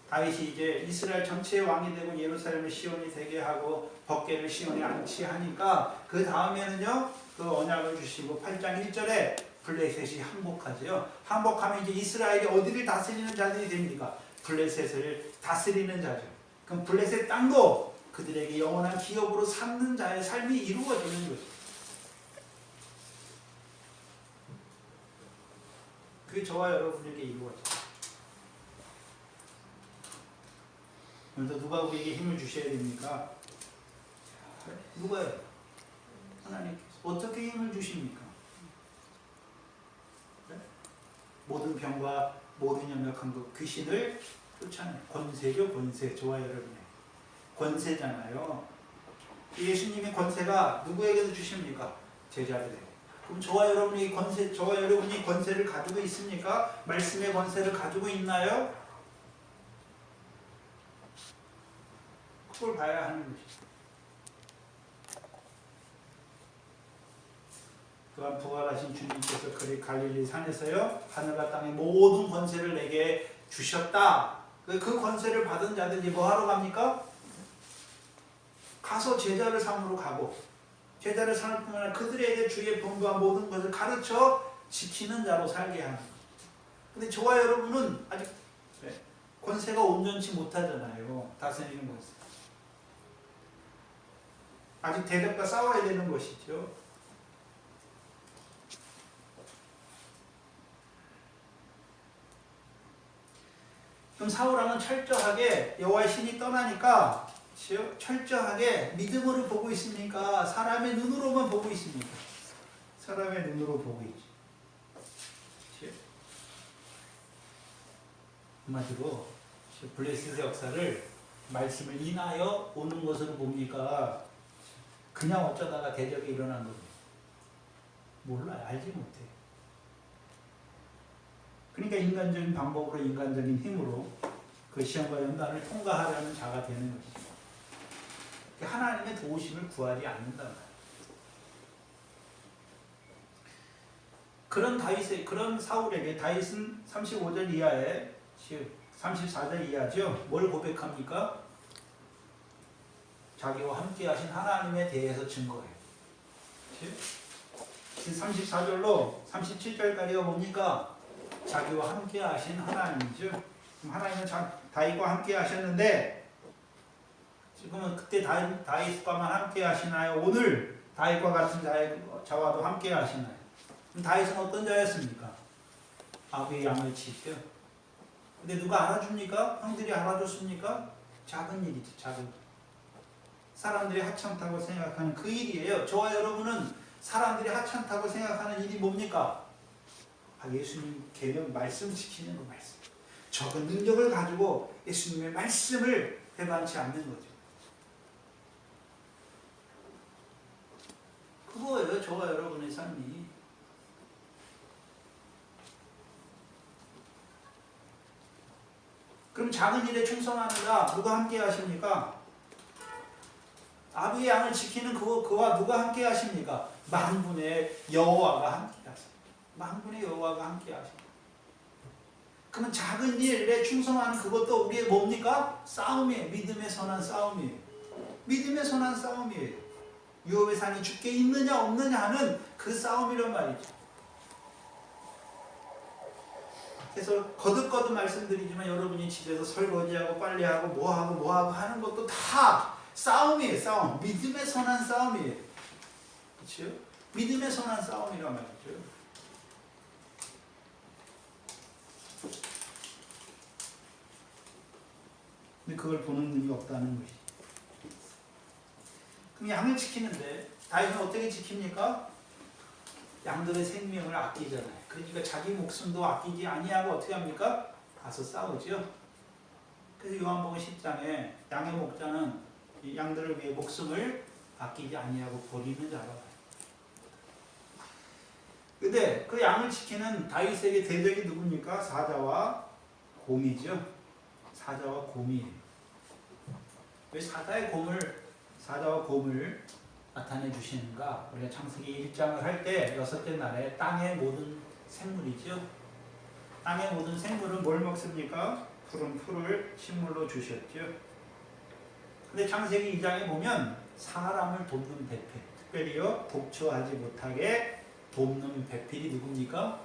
다윗이 이제 이스라엘 전체의 왕이 되고 예루살렘을 시온이 되게 하고 법궤를 시온에 안치하니까 그 다음에는요, 그 언약을 주시고 8장 1절에 블레셋이 항복하죠. 항복하면 이제 이스라엘이 어디를 다스리는 자들이 됩니까? 블레셋을 다스리는 자죠. 그럼 블레셋 땅도 그들에게 영원한 기업으로 삼는 자의 삶이 이루어지는 거죠. 그게 저와 여러분에게 이루어져요. 그래서 누가 우리에게 힘을 주셔야 됩니까? 누가요? 하나님께서. 어떻게 힘을 주십니까? 네? 모든 병과 모든 연약한 것, 귀신을 쫓아내요. 권세죠, 권세. 저와 여러분의 권세잖아요. 예수님의 권세가 누구에게도 주십니까? 제자들에게. 그럼 저와 여러분이 저와 여러분이 권세를 가지고 있습니까? 말씀의 권세를 가지고 있나요? 그걸 봐야 하는 것이죠. 또한 부활하신 주님께서 그리 갈릴리 산에서요, 하늘과 땅의 모든 권세를 내게 주셨다. 그 권세를 받은 자들이 뭐 하러 갑니까? 가서 제자를 삼으러 가고, 제자를 삼을 뿐만 아니라 그들에게 주의 본과 모든 것을 가르쳐 지키는 자로 살게 하는 거예요. 근데 저와 여러분은 아직 권세가 온전치 못하잖아요. 다스리는 것은. 아직 대적과 싸워야 되는 것이죠. 그럼 사울왕은 철저하게 여호와의 신이 떠나니까 철저하게 믿음으로 보고 있습니까? 사람의 눈으로만 보고 있습니까? 사람의 눈으로 보고 있죠. 한마디로 블레셋의 역사를 말씀을 인하여 오는 것으로 봅니까? 그냥 어쩌다가 대적이 일어난 거예요. 몰라요. 알지 못해. 그러니까 인간적인 방법으로, 인간적인 힘으로 그 시험과 연단을 통과하려는 자가 되는 것이죠. 하나님의 도우심을 구하지 않는다. 그런 사울에게 다윗은 35절 이하에 34절 이하죠. 뭘 고백합니까? 자기와 함께 하신 하나님에 대해서 증거해요. 34절로 37절까지가 뭡니까? 자기와 함께 하신 하나님이죠. 하나님은 다윗과 함께 하셨는데 지금은 그때 다윗과만 함께 하시나요? 오늘 다윗과 같은 자와도 함께 하시나요? 그럼 다윗은 어떤 자였습니까? 아비의 양을 치죠. 근데 누가 알아줍니까? 형들이 알아줬습니까? 작은 일이죠. 작은 일. 사람들이 하찮다고 생각하는 그 일이에요. 저와 여러분은 사람들이 하찮다고 생각하는 일이 뭡니까? 예수님 계명 말씀 지키는 그 말씀. 적은 능력을 가지고 예수님의 말씀을 배반치 않는 거죠. 그거예요. 저와 여러분의 삶이. 그럼 작은 일에 충성하는가 누가 함께 하십니까? 아비의 양을 지키는 그와 누가 함께 하십니까? 만군의 여호와가 함께 하십니다. 만군의 여호와가 함께 하십니다. 그러면 작은 일에 충성하는 그것도 우리의 뭡니까? 싸움이에요. 믿음의 선한 싸움이에요. 믿음의 선한 싸움이에요. 유업의 산이 주께 있느냐 없느냐 하는 그 싸움이란 말이죠. 그래서 거듭거듭 말씀드리지만 여러분이 집에서 설거지하고 빨래하고 뭐하고 하는 것도 다 싸움이에요. 싸움. 믿음의 선한 싸움이에요. 그렇죠? 믿음의 선한 싸움이란 말이죠. 근데 그걸 보는 눈이 없다는 것이죠. 그럼 양을 지키는데 다윗은 어떻게 지킵니까? 양들의 생명을 아끼잖아요. 그러니까 자기 목숨도 아끼지 아니하고 어떻게 합니까? 가서 싸우죠. 그래서 요한복음 10장에 양의 목자는 이 양들을 위해 목숨을 아끼지 아니하고 버리는 자라. 근데 그 양을 지키는 다윗에게 대적이 누굽니까? 사자와 곰이죠. 사자와 곰이에요. 왜 사자와 곰을 나타내 주시는가? 우리가 창세기 1장을 할 때 6째 날에 땅의 모든 생물이죠. 땅의 모든 생물은 뭘 먹습니까? 푸른 풀을 식물로 주셨죠. 근데 창세기 2장에 보면 사람을 돕는 배필, 특별히요 독처하지 못하게 돕는 배필이 누굽니까?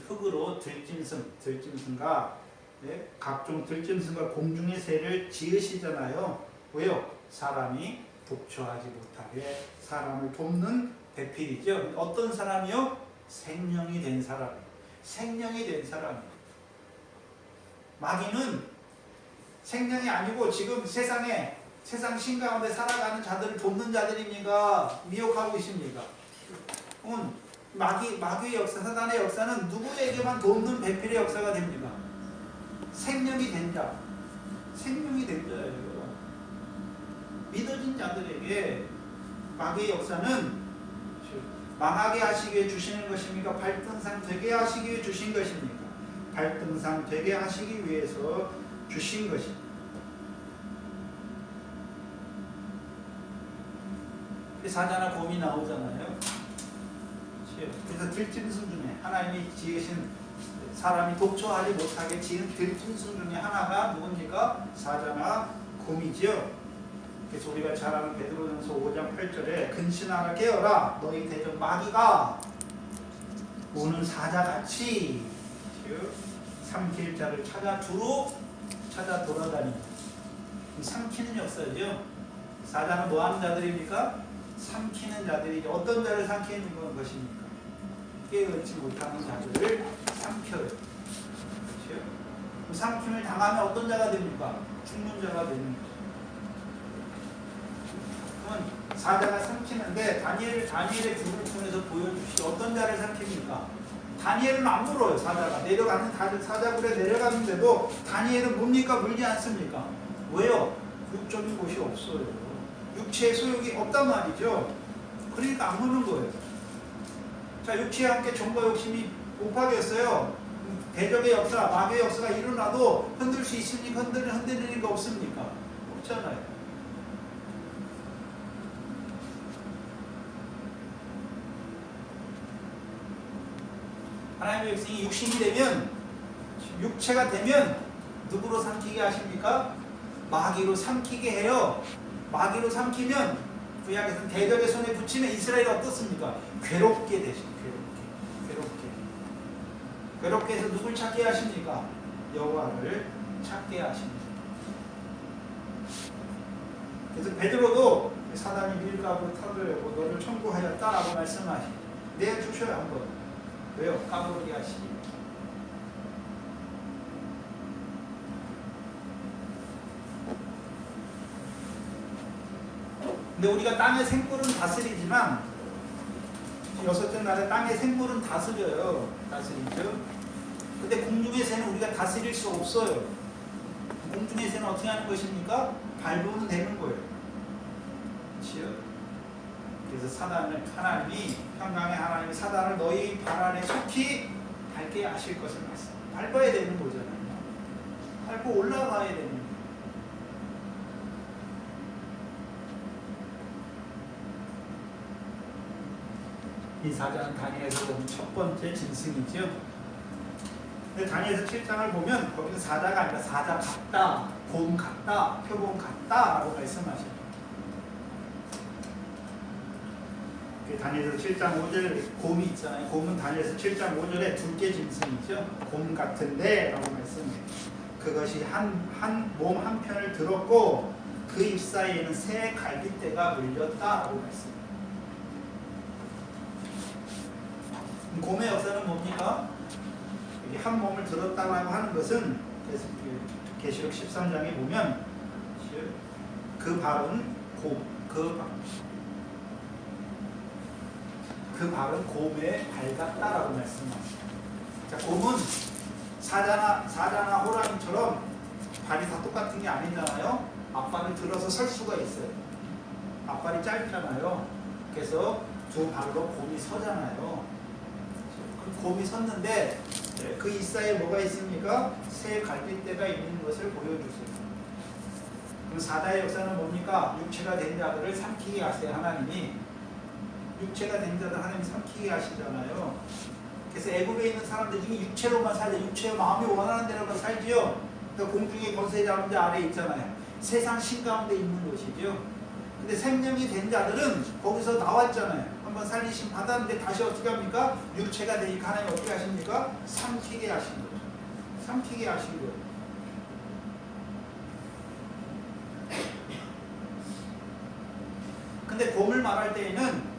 흙으로 들짐승과 네? 각종 들짐승과 공중의 새를 지으시잖아요. 왜요? 사람이 독처하지 못하게 사람을 돕는 배필이죠. 어떤 사람이요? 생명이 된 사람. 생명이 된 사람. 마귀는 생명이 아니고 지금 세상 신 가운데 살아가는 자들을 돕는 자들입니까? 미혹하고 있습니까? 마귀의 역사, 사단의 역사는 누구에게만 돕는 배필의 역사가 됩니까? 생명이 된 자. 생명이 된 자예요. 믿어진 자들에게 마귀의 역사는 망하게 하시기 위해 주시는 것입니까? 발등상 되게 하시기 위해 주신 것입니까? 발등상 되게 하시기 위해서 주신 것입니다. 사자나 곰이 나오잖아요. 그래서 들짐승 중에 하나님이 지으신 사람이 독처하지 못하게 지은 들짐승 중에 하나가 누굽니까? 사자나 곰이지요. 그래서 우리가 잘 아는 베드로전서 5장 8절에 근신하라 깨어라 너희 대적 마귀가 오는 사자같이 삼킬 자를 찾아 돌아다니는 삼키는 역사죠. 사자는 뭐하는 자들입니까? 삼키는 자들이죠. 어떤 자를 삼키는 것입니까? 깨어있지 못하는 자들을 삼켜요. 그렇죠? 삼킴을 당하면 어떤 자가 됩니까? 죽는 자가 되는 거죠. 사자가 삼키는데 다니엘의 죽음을 통해서 보여주시죠. 어떤 자를 삼킵니까? 다니엘은 안 물어요. 사자가 사자굴에 내려가는데도 다니엘은 뭡니까? 물지 않습니까? 왜요? 육적인 곳이 없어요. 육체의 소욕이 없단 말이죠. 그러니까 안 무는 거예요. 자, 육체와 함께 정과 욕심이 곱하겠어요. 대적의 역사, 마귀의 역사가 일어나도 흔들 수 있습니까? 흔들리는 거 없습니까? 없잖아요. 하나님의 백성이 육신이 되면, 육체가 되면 누구로 삼키게 하십니까? 마귀로 삼키게 해요. 마귀로 삼키면 구약에서는 대적의 손에 붙이면 이스라엘이 어떻습니까? 괴롭게 되십니다. 괴롭게 해서 누굴 찾게 하십니까? 여호와를 찾게 하십니다. 그래서 베드로도 사단이 밀가부로 탑을 너를 청구하였다라고 말씀하시죠. 내주셔요 한번. 왜요? 까불게 하시니. 근데 우리가 땅의 생물은 다스리지만 여섯째 날에 땅의 생물은 다스려요. 다스리죠. 근데 공중의 새는 우리가 다스릴 수 없어요. 공중의 새는 어떻게 하는 것입니까? 밟으면 되는 거예요. 그렇죠? 그래서 하나님이 평강의 하나님이 사단을 너희 발 안에 속히 밟게 하실 것을 말씀. 밟아야 되는 거잖아요. 밟고 올라가야 되는 거예요. 이 사자는 다니엘에서 보면 첫 번째 짐승이죠. 근데 다니엘서 7장을 보면 거기서 사자가 아니라 사자 같다, 곰 같다, 표범 같다 라고 말씀하셔요. 다니엘서 7장 5절에 곰이 있잖아요. 곰은 다니엘서 7장 5절에 둘째 짐승이죠. 곰 같은데 라고 말씀해요. 그것이 몸 한편을 들었고 그 입 사이에는 새 갈빗대가 물렸다 라고 말씀해요. 곰의 역사는 뭡니까? 한 몸을 들었다고 하는 것은 계시록 13장에 보면 그 발은 그 발은 곰의 발 같다라고 말씀합니다. 자, 곰은 사자나 호랑이처럼 발이 다 똑같은 게 아니잖아요. 앞발을 들어서 설 수가 있어요. 앞발이 짧잖아요. 그래서 두 발로 곰이 서잖아요. 곰이 섰는데 그 입 사이에 뭐가 있습니까? 새 갈빗대가 있는 것을 보여주세요. 그럼 사자의 역사는 뭡니까? 육체가 된 자들을 삼키게 하세요. 하나님이 육체가 된 자들 하나님이 삼키게 하시잖아요. 그래서 애굽에 있는 사람들이 육체로만 살죠. 육체의 마음이 원하는 대로만 살지요. 그러니까 공중의 권세 잡은 자 아래에 있잖아요. 세상 신 가운데 있는 것이죠. 근데 생명이 된 자들은 거기서 나왔잖아요. 한번 살리심 받았는데 다시 어떻게 합니까? 육체가 되니까 하나님 어떻게 하십니까? 삼키게 하신 거죠. 삼키게 하신 거예요. 근데 곰을 말할 때에는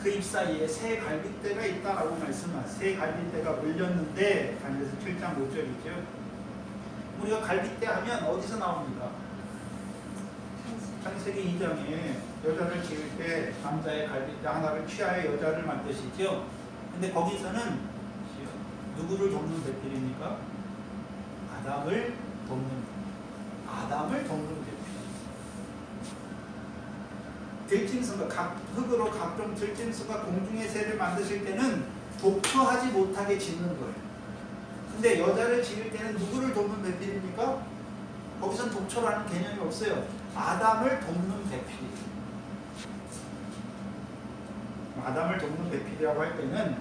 그 입 사이에 새 갈빗대가 있다라고 말씀하세요. 새 갈빗대가 물렸는데 다니엘서 7장 5절이죠. 우리가 갈빗대 하면 어디서 나옵니까? 창세기 2장에 여자를 지을 때 남자의 갈빗대 하나를 취하여 여자를 만드시죠. 근데 거기서는 누구를 돕는 배필입니까? 아담을 돕는 배필. 들짐승과 흙으로 각종 들짐승과 공중의 새를 만드실 때는 독처하지 못하게 짓는 거예요. 근데 여자를 지을 때는 누구를 돕는 배필입니까? 거기선 독처라는 개념이 없어요. 아담을 돕는 배필이에요. 아담을 돕는 배필이라고 할 때는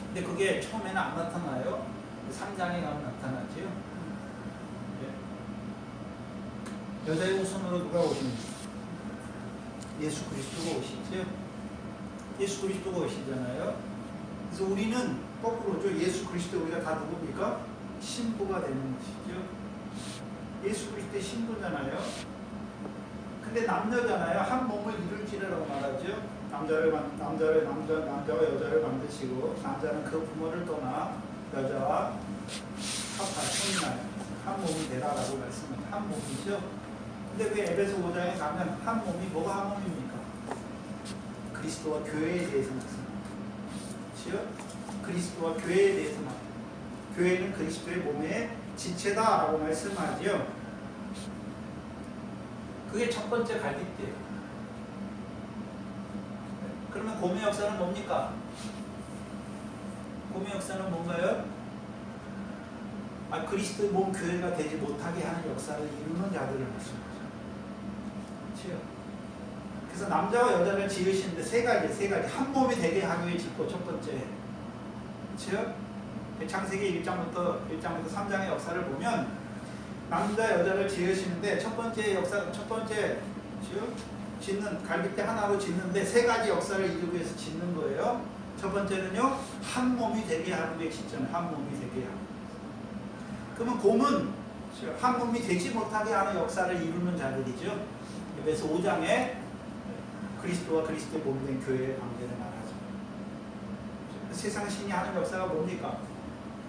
근데 그게 처음에는 안 나타나요. 3장에 가면 나타나죠. 여자의 후손으로 누가 오십니까? 예수 그리스도가 오시죠. 예수 그리스도가 오시잖아요. 그래서 우리는 거꾸로죠. 예수 그리스도 우리가 다 누굽니까? 신부가 되는 것이죠. 예수 그리스도의 신부잖아요. 근데 남녀잖아요. 한 몸을 이룰지라고 말하죠. 남자와 여자를 만드시고 남자는 그 부모를 떠나 여자와 혼인하여 한 몸이 되라라고 말씀합니다. 한 몸이죠. 근데 왜 에베소 5장에 가면 한 몸이 뭐가 한 몸입니까? 그리스도와 교회에 대해서 말씀합니다. 그렇죠? 그리스도와 교회에 대해서 말합니다. 교회는 그리스도의 몸의 지체다라고 말씀하지요. 그게 첫 번째 갈빗대예요. 그러면 곰의 역사는 뭡니까? 곰의 역사는 뭔가요? 그리스도의 몸 교회가 되지 못하게 하는 역사를 이루는 자들을 말씀하죠. 그렇죠? 그래서 남자와 여자를 지으시는데 세 가지 한 몸이 되게 하기 위해 짓고 첫 번째. 그렇죠? 창세기 1장부터 3장의 역사를 보면 남자 여자를 지으시는데 첫 번째 짓는 갈빗대 하나로 짓는데 세 가지 역사를 이루기 위해서 짓는 거예요. 첫 번째는요, 한 몸이 되게 하는 게 짓잖아요. 한 몸이 되게 하는. 그러면 곰은 한 몸이 되지 못하게 하는 역사를 이루는 자들이죠. 그래서 5장에 그리스도와 그리스도의 몸된 교회의 관계를 말하죠. 세상 신이 하는 역사가 뭡니까?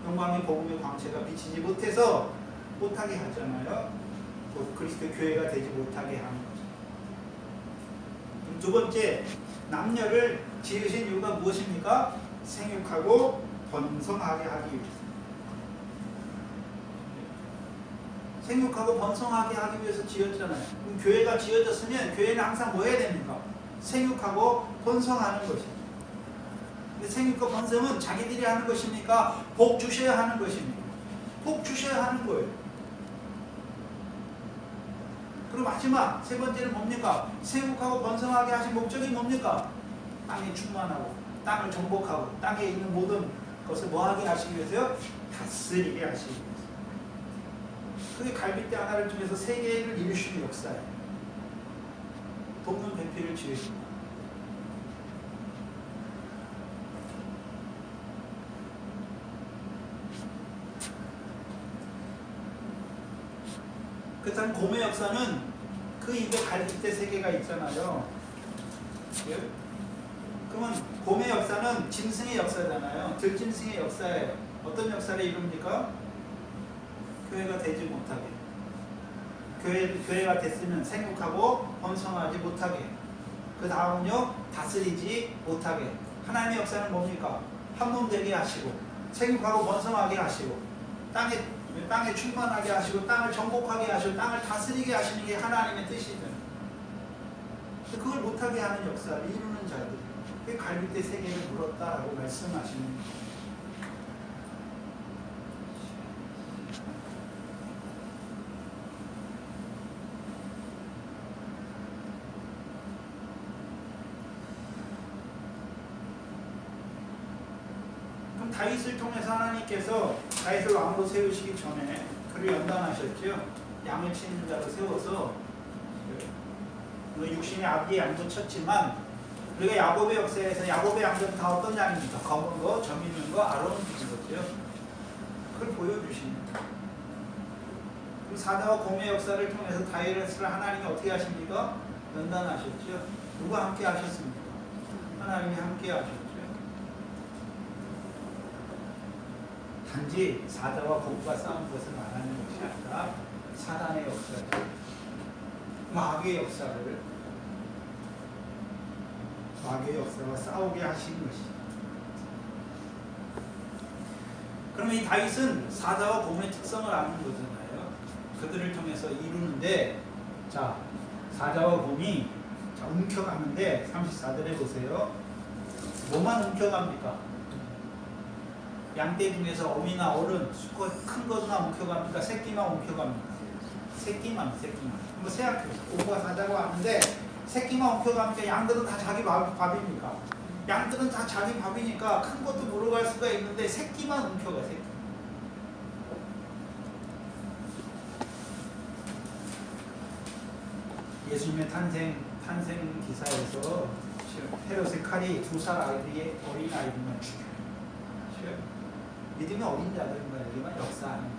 영광의 복음의 광채가 비치지 못하게 하잖아요. 그리스도의 교회가 되지 못하게 하는 거죠. 두 번째, 남녀를 지으신 이유가 무엇입니까? 생육하고 번성하게 하기 위해서. 생육하고 번성하게 하기 위해서 지었잖아요. 그럼 교회가 지어졌으면 교회는 항상 뭐 해야 됩니까? 생육하고 번성하는 것입니다. 근데 생육과 번성은 자기들이 하는 것입니까? 복 주셔야 하는 것입니다. 복 주셔야 하는 거예요. 그리고 마지막 세 번째는 뭡니까? 생육하고 번성하게 하신 목적이 뭡니까? 땅에 충만하고 땅을 정복하고 땅에 있는 모든 것을 뭐하게 하시기 위해서요? 다스리게 하시기 위해서. 그게 갈빗대 하나를 통해서 세계를 이루시는 역사예요. 돕는 배필을 지으십니다. 그렇다면 곰의 역사는 그 입에 갈빗대 세계가 있잖아요. 그러면 곰의 역사는 짐승의 역사잖아요. 들짐승의 역사예요. 어떤 역사를 이룹니까? 교회가 되지 못하게. 교회가 됐으면 생육하고 번성하지 못하게. 그 다음은요, 다스리지 못하게. 하나님의 역사는 뭡니까? 한 몸 되게 하시고, 생육하고 번성하게 하시고, 땅에 충만하게 하시고, 땅을 정복하게 하시고, 땅을 다스리게 하시는 게 하나님의 뜻이죠. 그걸 못하게 하는 역사를 이루는 자들. 그게 갈빗대 세계를 물었다라고 말씀하시는 거예요. 다윗을 통해서 하나님께서 다윗을 왕으로 세우시기 전에 그를 연단하셨죠. 양을 치는 자로 세워서 그 육신의 아비의 양도 쳤지만, 우리가 야곱의 역사에서 야곱의 양들은 다 어떤 양입니까? 검은 거, 점 있는 거, 아론은 거죠. 그걸 보여주십니다. 그리고 사다와 곰의 역사를 통해서 다윗을 하나님이 어떻게 하십니까? 연단하셨죠. 누가 함께 하셨습니까? 하나님이 함께 하셨죠. 단지 사자와 곰과 싸운 것을 말하는 것이 아니라 사단의 역사를, 마귀의 역사와 싸우게 하신 것이죠. 그러면 이 다윗은 사자와 곰의 특성을 아는 거잖아요. 그들을 통해서 이루는데, 자, 사자와 곰이 움켜가는데 34절에 보세요. 뭐만 움켜갑니까? 양떼 중에서 어미나 어른, 수컷 큰 것만 움켜갑니까? 새끼만 움켜갑니까? 새끼만. 한번 생각해보세요. 곰과 사자가 왔는데 새끼만 움켜가니까 양들은 다 자기 밥입니까? 양들은 다 자기 밥이니까 큰 것도 물어갈 수가 있는데 새끼만 움켜가, 새끼. 예수님의 탄생 기사에서 헤롯의 칼이 2살 어린 아이들만 죽여요. 믿음이 어린 자들에게만 역사하는,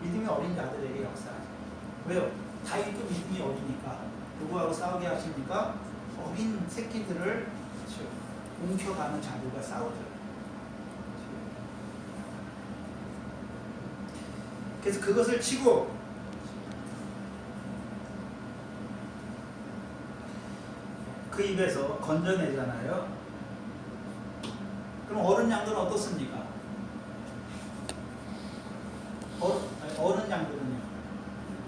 믿음이 어린 자들에게 역사하는. 왜요? 다윗도 믿음이 어리니까 누구하고 싸우게 하십니까? 어린 새끼들을 움켜가는 자들과 싸우죠. 그래서 그것을 치고 그 입에서 건져내잖아요. 그럼 어른 양들은 어떻습니까? 어른 양들은요.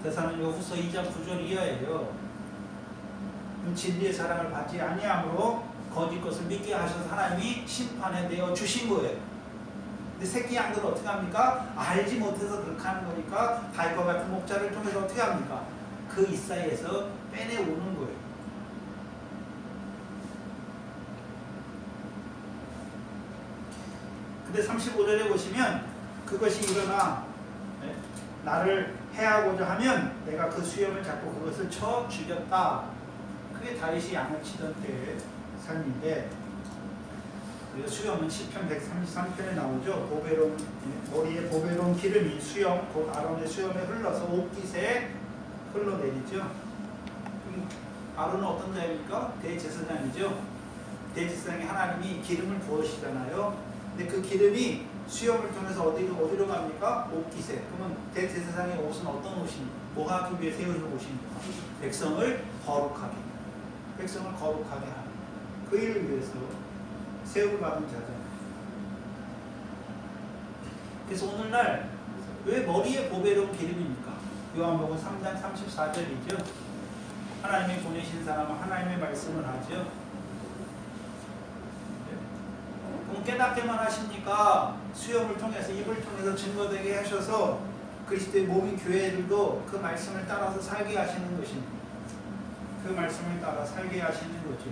데살로니가 후서 2장 9절 이하예요. 진리의 사랑을 받지 아니함으로 거짓 것을 믿게 하셔서 하나님이 심판에 내어 주신 거예요. 근데 새끼 양들은 어떻게 합니까? 알지 못해서 그렇게 하는 거니까 다윗과 같은 목자를 통해서 어떻게 합니까? 그 이 사이에서 빼내오는 거예요. 근데 35절에 보시면 그것이 일어나 나를 해하고자 하면 내가 그 수염을 잡고 그것을 쳐 죽였다. 그게 다윗이 양을 치던 때의 삶인데, 그 수염은 시편 133편에 나오죠. 머리에 보배로운 기름이 수염, 곧 아론의 수염에 흘러서 옷깃에 흘러내리죠. 아론은 어떤 자입니까? 대제사장이죠. 대제사장이 하나님이 기름을 부으시잖아요. 근데 그 기름이 수염을 통해서 어디로 갑니까? 옷깃에. 그러면 대제사장의 옷은 어떤 옷입니까? 뭐 하기 위해 세우는 옷입니까? 백성을 거룩하게. 백성을 거룩하게 하는. 그 일을 위해서 세우고 가는 자잖아요. 그래서 오늘날 왜 머리에 보배로운 기름입니까? 요한복음 3장 34절이죠. 하나님이 보내신 사람은 하나님의 말씀을 하죠. 그럼 깨닫게만 하십니까? 수염을 통해서 입을 통해서 증거되게 하셔서 그리스도의 몸인 교회들도 그 말씀을 따라서 살게 하시는 것입니다. 그 말씀을 따라 살게 하시는 거죠.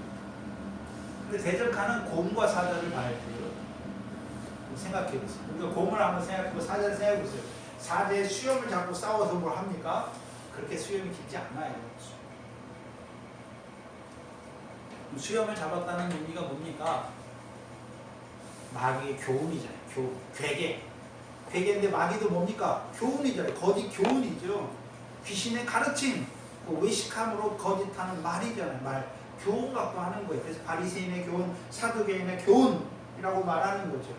근데 대적하는 곰과 사자를 봐야 돼요. 생각해 보세요. 우리가 곰을 한번 생각해보고 사자를 생각해 보세요. 사자의 수염을 잡고 싸워서 뭘 합니까? 그렇게 수염이 길지 않아요. 수염을 잡았다는 의미가 뭡니까? 마귀의 교훈이잖아요. 괴계. 괴계인데 마귀도 뭡니까? 교훈이잖아요. 거짓 교훈이죠. 귀신의 가르침, 외식함으로 거짓하는 말이잖아요. 말. 교훈 갖고 하는 거예요. 그래서 바리새인의 교훈, 사두개인의 교훈이라고 말하는 거죠.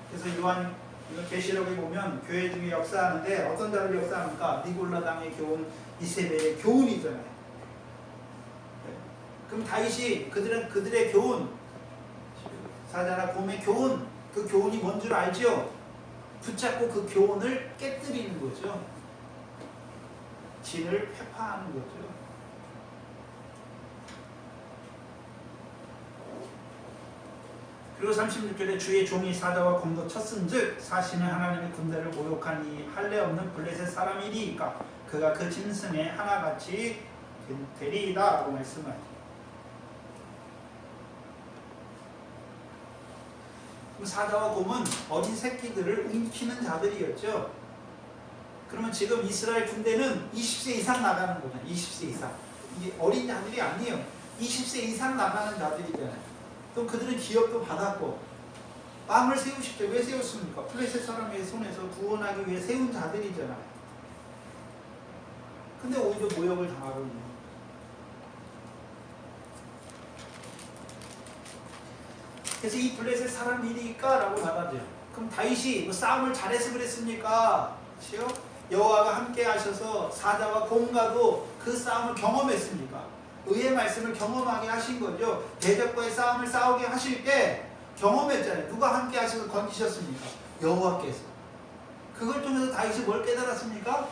그래서 요한 계시록에 보면 교회 중에 역사하는데 어떤 자를 역사합니까? 니골라당의 교훈, 이세벨의 교훈이잖아요. 그럼 다윗이 그들의 교훈, 사자나 곰의 교훈, 그 교훈이 뭔 줄 알죠? 붙잡고 그 교훈을 깨뜨리는 거죠. 진을 회파하는 거죠. 그리고 36절에 주의 종이 사자와 곰도 쳤은즉 사시는 하나님의 군대를 모욕하니 할례 없는 블레셋 사람이니까 그가 그 짐승에 하나같이 되리이다 라고 말씀하죠. 사자와 곰은 어린 새끼들을 움키는 자들이었죠. 그러면 지금 이스라엘 군대는 20세 이상 나가는 거잖아요. 20세 이상. 이게 어린 자들이 아니에요. 20세 이상 나가는 자들이잖아요. 또 그들은 기업도 받았고 빵을 세우실 때 왜 세웠습니까? 블레셋 사람의 손에서 구원하기 위해 세운 자들이잖아요. 근데 오히려 모욕을 당하고 있는 거예요. 그래서 이 블레셋 사람이니까 라고 받아들여요. 그럼 다윗이 뭐 싸움을 잘해서 그랬습니까? 그렇죠? 여호와가 함께 하셔서 사자와 곰과도 그 싸움을 경험했습니까? 의의 말씀을 경험하게 하신 거죠. 대적과의 싸움을 싸우게 하실 때 경험했잖아요. 누가 함께 하셔서 건지셨습니까? 여호와께서. 그걸 통해서 다윗이 뭘 깨달았습니까?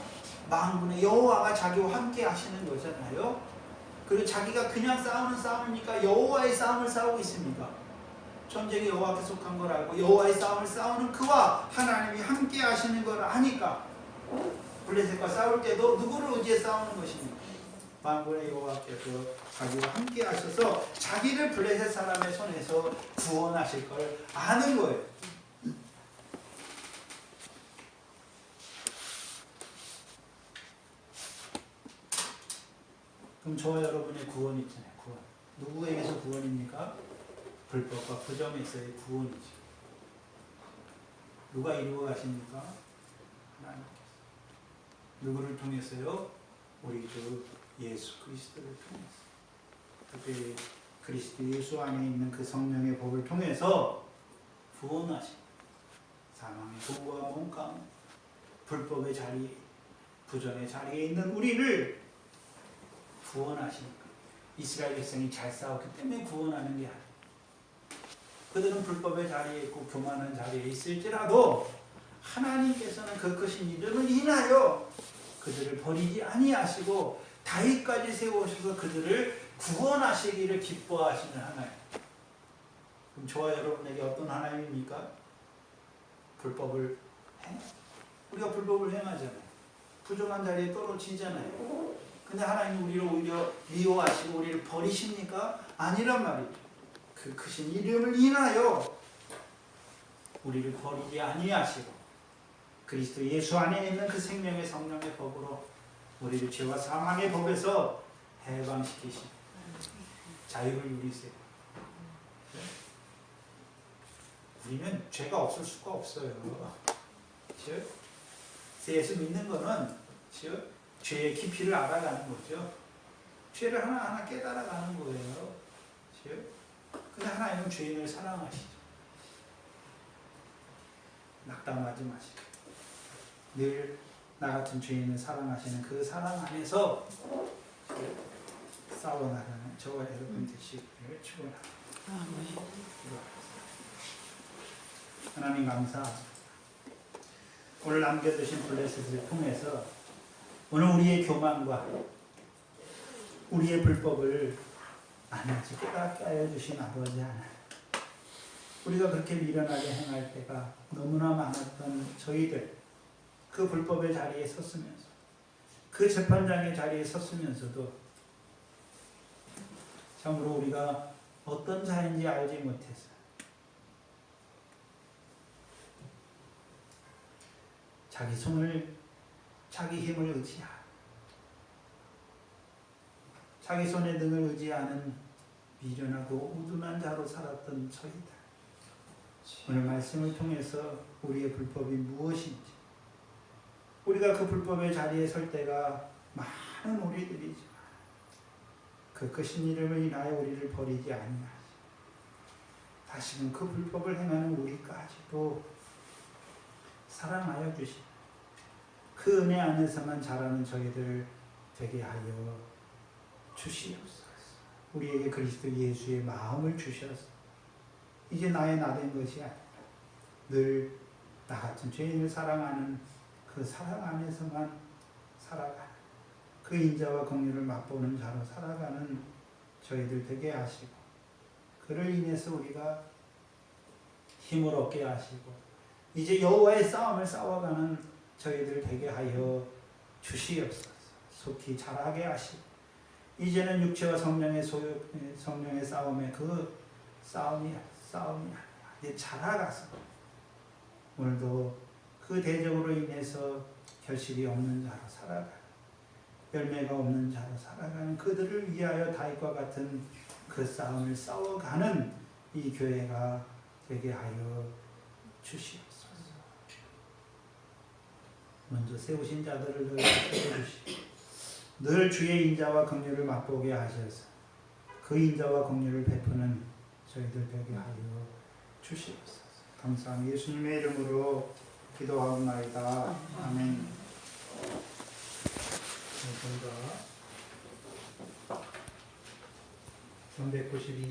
만군의 여호와가 자기와 함께 하시는 거잖아요. 그리고 자기가 그냥 싸우는 싸움입니까? 여호와의 싸움을 싸우고 있습니까? 전쟁이 여호와께 속한 걸 알고 여호와의 싸움을 싸우는 그와 하나님이 함께 하시는 걸 아니까 블레셋과 싸울 때도 누구를 의지해 싸우는 것입니까? 만군의 여호와께서 자기와 함께 하셔서 자기를 블레셋 사람의 손에서 구원하실 걸 아는 거예요. 그럼 저와 여러분의 구원이 있잖아요. 구원. 누구에게서 구원입니까? 불법과 부정에서의 구원이죠. 누가 이루어 가십니까? 하나님께서. 누구를 통해서요? 우리 주 예수 그리스도를 통해서. 특별히 그리스도 예수 안에 있는 그 성령의 법을 통해서 구원하신 사망의 공고와 몸가운데 불법의 자리에 부정의 자리에 있는 우리를 구원하시니까. 이스라엘 백성이 잘 싸웠기 때문에 구원하는 게 아니에요. 그들은 불법의 자리에 있고 교만한 자리에 있을지라도 하나님께서는 그 크신 이름을 인하여 그들을 버리지 아니하시고 다윗까지 세우셔서 그들을 구원하시기를 기뻐하시는 하나님. 그럼 저와 여러분에게 어떤 하나님입니까? 불법을 행? 우리가 불법을 행하잖아요. 부정한 자리에 떨어지잖아요. 근데 하나님이 우리를 오히려 미워하시고 우리를 버리십니까? 아니란 말이죠. 그 크신 이름을 인하여 우리를 버리지 아니하시고 그리스도 예수 안에 있는 그 생명의 성령의 법으로 우리를 죄와 사망의 법에서 해방시키신 자유를 누리세요. 우리는 죄가 없을 수가 없어요. 그렇죠? 예수 믿는 거는 그렇죠? 죄의 깊이를 알아가는 거죠. 죄를 하나하나 깨달아가는 거예요. 그렇죠? 근데 하나님은 죄인을 사랑하시죠. 낙담하지 마시고 늘 나 같은 죄인을 사랑하시는 그 사랑 안에서 싸워나가는 저와 여러분 되시기를 축원합니다. 하나님 감사합니다. 오늘 남겨두신 블레셋을 통해서 오늘 우리의 교만과 우리의 불법을 아는지 깨닫게 하여 주신 아버지 하나님, 우리가 그렇게 미련하게 행할 때가 너무나 많았던 저희들, 그 불법의 자리에 섰으면서 그 재판장의 자리에 섰으면서도 참으로 우리가 어떤 자인지 알지 못해서 자기 손을, 자기 힘을 의지하고 자기 손에 등을 의지하는 미련하고 우둔한 자로 살았던 저희들, 오늘 말씀을 통해서 우리의 불법이 무엇인지, 우리가 그 불법의 자리에 설 때가 많은 우리들이지만 그 크신 이름을 인하여 우리를 버리지 아니하시고 다시금 그 불법을 행하는 우리까지도 사랑하여 주시고 그 은혜 안에서만 자라는 저희들 되게 하여 주시옵소서. 우리에게 그리스도 예수의 마음을 주셔서 이제 나의 나된 것이 아니라 늘 나 같은 죄인을 사랑하는 그 사랑 안에서만 살아가는, 그 인자와 긍휼을 맛보는 자로 살아가는 저희들 되게 하시고 그를 인해서 우리가 힘을 얻게 하시고 이제 여호와의 싸움을 싸워가는 저희들 되게 하여 주시옵소서. 속히 자라게 하시고 이제는 육체와 성령의 싸움의 그 싸움이 아니라 이제 자라가서 오늘도 그 대적으로 인해서 결실이 없는 자로 살아가는, 열매가 없는 자로 살아가는 그들을 위하여 다윗과 같은 그 싸움을 싸워가는 이 교회가 되게 하여 주시옵소서. 먼저 세우신 자들을 늘 세워주시고 늘 주의 인자와 긍휼을 맛보게 하셔서 그 인자와 긍휼을 베푸는 저희들 되게 하여 주시옵소서. 감사합니다. 예수님의 이름으로 기도하옵나이다. 아멘. 저희가 392